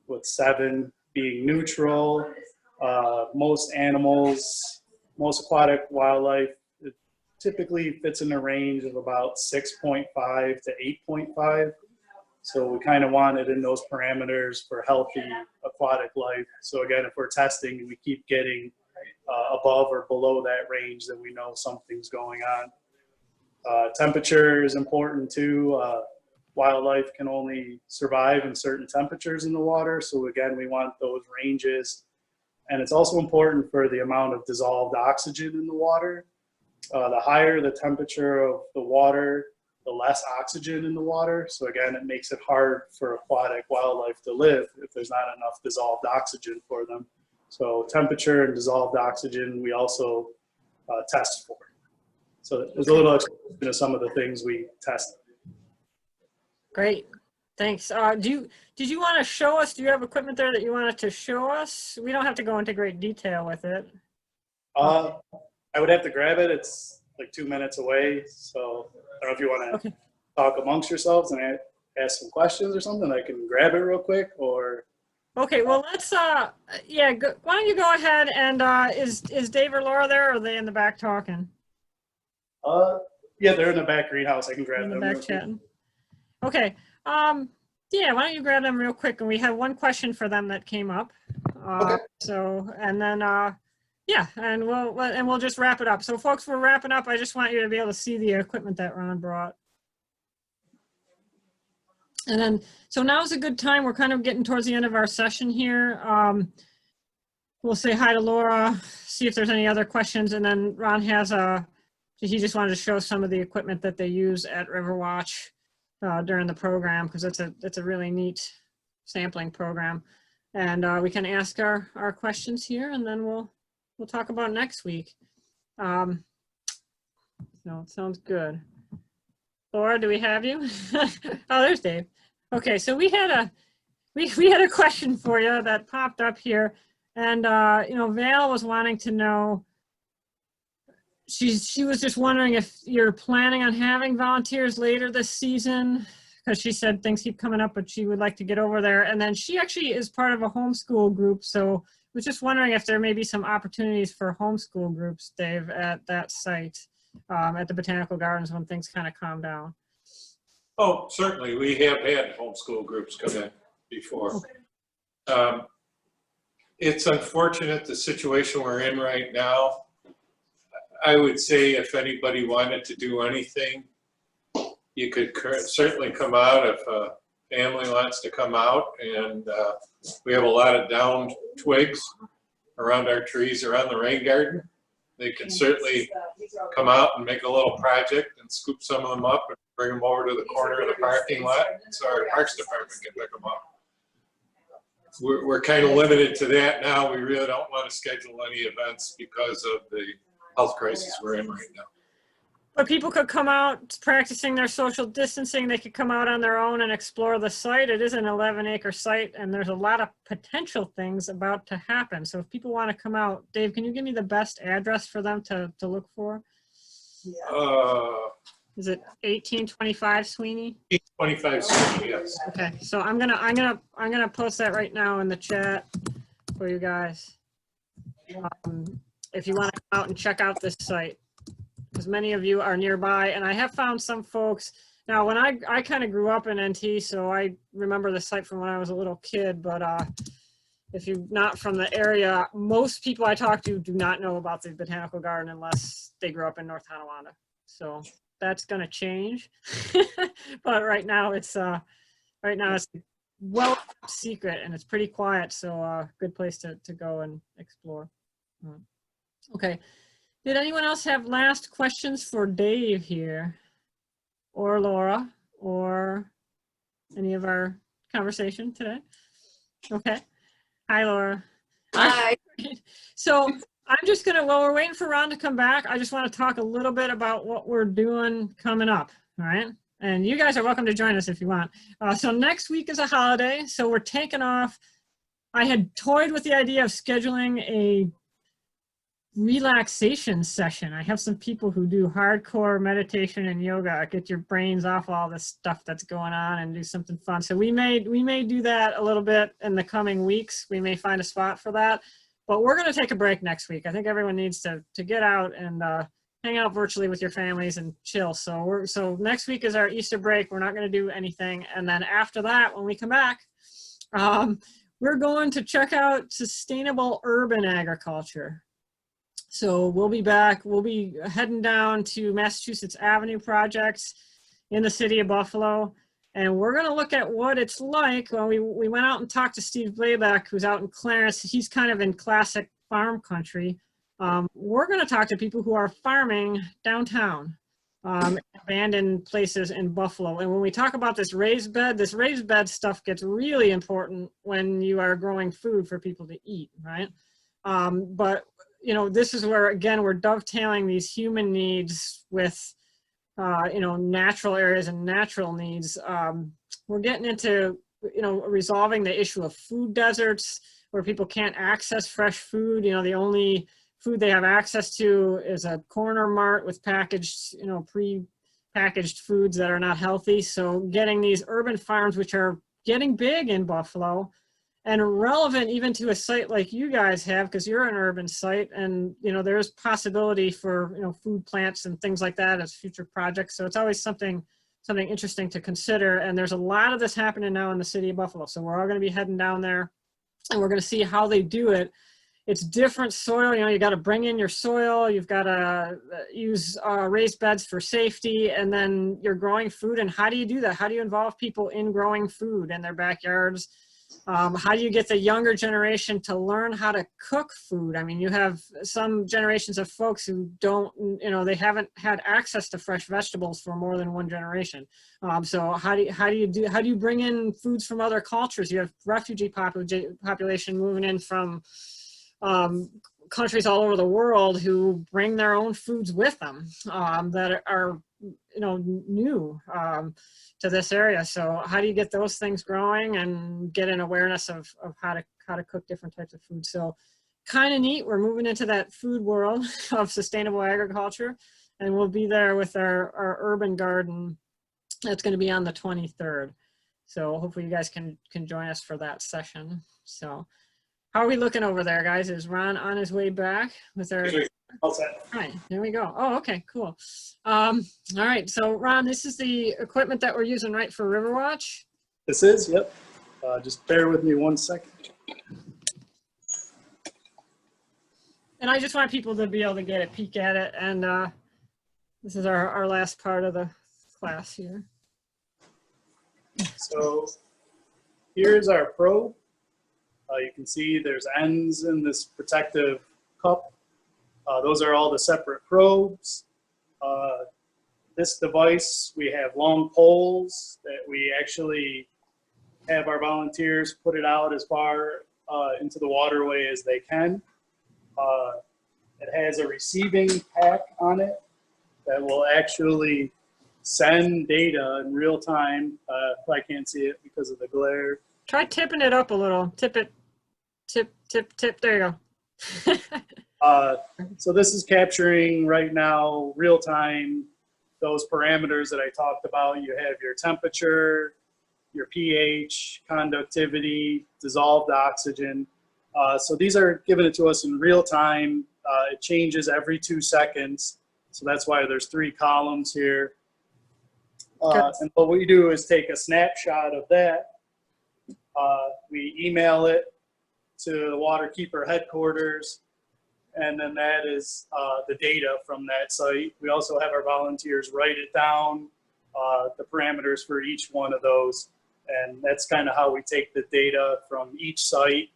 with 7 being neutral. Most animals, most aquatic wildlife, it typically fits in a range of about 6.5 to 8.5. So we kind of want it in those parameters for healthy aquatic life. So again, if we're testing and we keep getting above or below that range, then we know something's going on. Temperature is important too. Wildlife can only survive in certain temperatures in the water. So again, we want those ranges. And it's also important for the amount of dissolved oxygen in the water. The higher the temperature of the water, the less oxygen in the water. So again, it makes it hard for aquatic wildlife to live if there's not enough dissolved oxygen for them. So temperature and dissolved oxygen, we also test for. So there's a little explanation of some of the things we test. Great, thanks. Did you want to show us, do you have equipment there that you wanted to show us? We don't have to go into great detail with it. I would have to grab it. It's like 2 minutes away. So I don't know if you want to talk amongst yourselves and ask some questions or something. I can grab it real quick, or. Okay, well, let's, yeah, why don't you go ahead and, is Dave or Laura there, or are they in the back talking? Yeah, they're in the back greenhouse. I can grab them. In the back chatting. Okay, yeah, why don't you grab them real quick, and we have one question for them that came up. Okay. So, and then, yeah, and we'll just wrap it up. So folks, we're wrapping up. I just want you to be able to see the equipment that Ron brought. And then, so now's a good time. We're kind of getting towards the end of our session here. We'll say hi to Laura, see if there's any other questions. And then Ron has he just wanted to show some of the equipment that they use at Riverwatch during the program, because it's a really neat sampling program. And we can ask our questions here, and then we'll talk about next week. So it sounds good. Laura, do we have you? Oh, there's Dave. Okay, so we had a question for you that popped up here, and you know, Val was wanting to know. She was just wondering if you're planning on having volunteers later this season, because she said things keep coming up, but she would like to get over there. And then she actually is part of a homeschool group, so was just wondering if there may be some opportunities for homeschool groups, Dave, at that site, at the Botanical Gardens, when things kind of calm down. Oh, certainly. We have had homeschool groups come in before. Okay. It's unfortunate the situation we're in right now. I would say if anybody wanted to do anything, you could certainly come out if a family wants to come out, and we have a lot of downed twigs around our trees around the rain garden. They can certainly come out and make a little project and scoop some of them up and bring them over to the corner of the parking lot so our Parks Department can pick them up. We're kind of limited to that now. We really don't want to schedule any events because of the health crisis we're in right now. But people could come out practicing their social distancing. They could come out on their own and explore the site. It is an 11-acre site, and there's a lot of potential things about to happen. So if people want to come out, Dave, can you give me the best address for them to look for? Is it 1825 Sweeney? 25, yes. Okay, so I'm gonna post that right now in the chat for you guys. If you want to come out and check out this site, because many of you are nearby, and I have found some folks. Now, when I kind of grew up in NT, so I remember the site from when I was a little kid, but if you're not from the area, most people I talk to do not know about the Botanical Garden unless they grew up in North Tonawanda. So that's gonna change. But right now it's well secret and it's pretty quiet, so good place to go and explore. Okay. Did anyone else have last questions for Dave here, or Laura, or any of our conversation today? Okay. Hi, Laura. Hi. So I'm just gonna, while we're waiting for Ron to come back, I just want to talk a little bit about what we're doing coming up, all right? And you guys are welcome to join us if you want. So next week is a holiday, so we're taking off. I had toyed with the idea of scheduling a relaxation session. I have some people who do hardcore meditation and yoga, get your brains off all this stuff that's going on and do something fun. So we may do that a little bit in the coming weeks. We may find a spot for that, but we're going to take a break next week. I think everyone needs to get out and hang out virtually with your families and chill. So next week is our Easter break. We're not going to do anything. And then after that, when we come back, we're going to check out sustainable urban agriculture. So we'll be back. We'll be heading down to Massachusetts Avenue projects in the city of Buffalo. And we're going to look at what it's like. Well, we went out and talked to Steve Blayback, who's out in Clarence. He's kind of in classic farm country. We're going to talk to people who are farming downtown, abandoned places in Buffalo. And when we talk about this raised bed stuff gets really important when you are growing food for people to eat, right? But you know, this is where, again, we're dovetailing these human needs with, you know, natural areas and natural needs. We're getting into, you know, resolving the issue of food deserts where people can't access fresh food. You know, the only food they have access to is a corner mart with packaged, you know, pre-packaged foods that are not healthy. So getting these urban farms, which are getting big in Buffalo, and relevant even to a site like you guys have, because you're an urban site, and you know there's possibility for, you know, food plants and things like that as future projects. So it's always something interesting to consider. And there's a lot of this happening now in the city of Buffalo. So we're all going to be heading down there, and we're going to see how they do it. It's different soil. You know, you got to bring in your soil. You've got to use raised beds for safety, and then you're growing food. And how do you do that? How do you involve people in growing food in their backyards? How do you get the younger generation to learn how to cook food? I mean, you have some generations of folks who don't, you know, they haven't had access to fresh vegetables for more than one generation. So how do you bring in foods from other cultures? You have refugee population moving in from countries all over the world who bring their own foods with them that are, you know, new to this area. So how do you get those things growing and get an awareness of how to cook different types of food? So kind of neat. We're moving into that food world of sustainable agriculture, and we'll be there with our urban garden. That's going to be on the 23rd. So hopefully you guys can join us for that session. So how are we looking over there, guys? Is Ron on his way back with our... All set. All right, there we go. Oh, okay, cool. All right, so Ron, this is the equipment that we're using, right, for Riverwatch? This is, yep. Just bear with me 1 second. And I just want people to be able to get a peek at it. And this is our last part of the class here. So here's our probe. You can see there's ends in this protective cup. Those are all the separate probes. This device, we have long poles that we actually have our volunteers put it out as far into the waterway as they can. It has a receiving pack on it that will actually send data in real time. I can't see it because of the glare. Try tipping it up a little. Tip it. Tip, tip, tip. There you go. So this is capturing right now, real time, those parameters that I talked about. You have your temperature, your pH, conductivity, dissolved oxygen. So these are giving it to us in real time. It changes every 2 seconds. So that's why there's 3 columns here. And what we do is take a snapshot of that. We email it to the Waterkeeper headquarters, and then that is the data from that site. We also have our volunteers write it down, the parameters for each one of those. And that's kind of how we take the data from each site.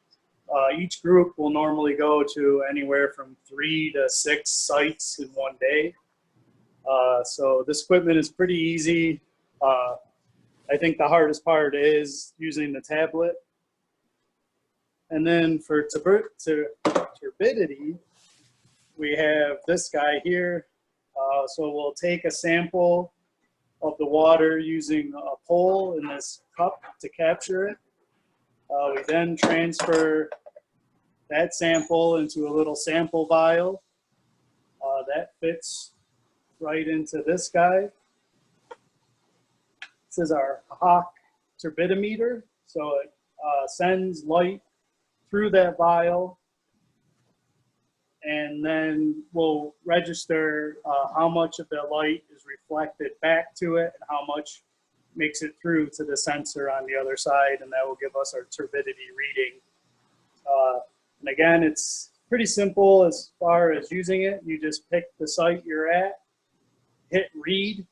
Each group will normally go to anywhere from 3 to 6 sites in one day. So this equipment is pretty easy. I think the hardest part is using the tablet. And then for turbidity, we have this guy here. So we'll take a sample of the water using a pole in this cup to capture it. We then transfer that sample into a little sample vial. That fits right into this guy. This is our Hawk turbidimeter. So it sends light through that vial, and then we'll register how much of the light is reflected back to it and how much makes it through to the sensor on the other side, and that will give us our turbidity reading. And again, it's pretty simple as far as using it. You just pick the site you're at, hit read,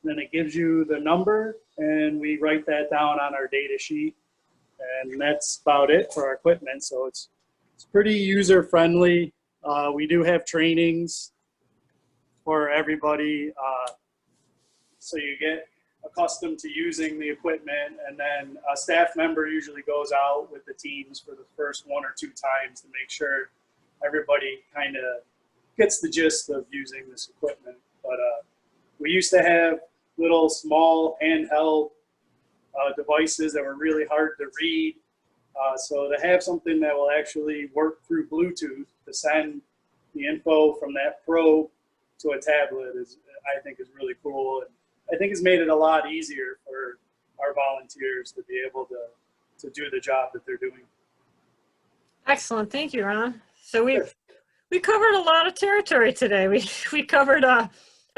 then it gives you the number, and we write that down on our data sheet. And that's about it for our equipment. So it's pretty user friendly. We do have trainings for everybody. So you get accustomed to using the equipment, and then a staff member usually goes out with the teams for the first 1 or 2 times to make sure everybody kind of gets the gist of using this equipment. But we used to have little small handheld devices that were really hard to read. So to have something that will actually work through Bluetooth to send the info from that probe to a tablet is, I think, is really cool. And I think it's made it a lot easier for our volunteers to be able to do the job that they're doing. Excellent. Thank you, Ron. So we covered a lot of territory today. We covered a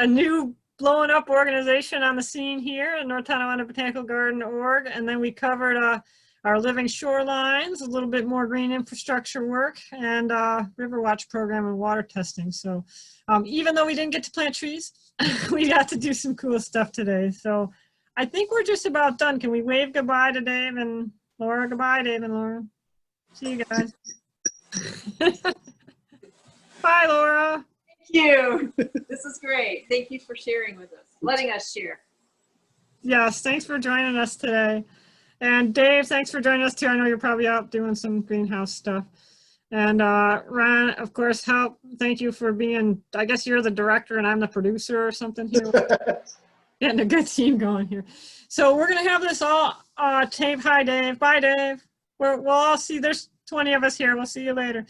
new blowing up organization on the scene here in North Tonawanda Botanical Garden org, and then we covered our living shorelines, a little bit more green infrastructure work, and river watch program and water testing. So even though we didn't get to plant trees, we got to do some cool stuff today. So I think we're just about done. Can we wave goodbye to Dave and Laura? Goodbye, Dave and Laura. See you guys. Bye, Laura. Thank you. This is great. Thank you for sharing with us, letting us share. Yes, thanks for joining us today. And Dave, thanks for joining us too. I know you're probably out doing some greenhouse stuff. And Ron, of course, thank you for being, I guess you're the director and I'm the producer or something here. Getting a good team going here. So we're going to have this all taped. Hi, Dave. Bye, Dave. We'll all see. There's 20 of us here. We'll see you later.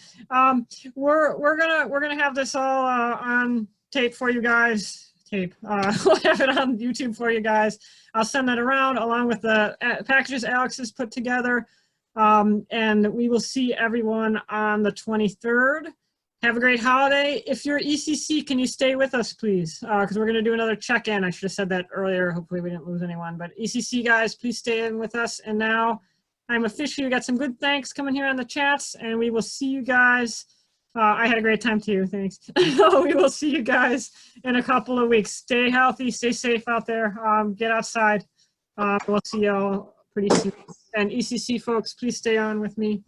We're gonna have this all on tape for you guys. We'll have it on YouTube for you guys. I'll send that around along with the packages Alex has put together. And we will see everyone on the 23rd. Have a great holiday. If you're ECC, can you stay with us, please? Because we're going to do another check-in. I should have said that earlier. Hopefully we didn't lose anyone. But ECC guys, please stay in with us. And now I'm officially, we got some good thanks coming here on the chats, and we will see you guys. I had a great time too. Thanks. We will see you guys in a couple of weeks. Stay healthy, stay safe out there. Get outside. We'll see y'all pretty soon. And ECC folks, please stay on with me.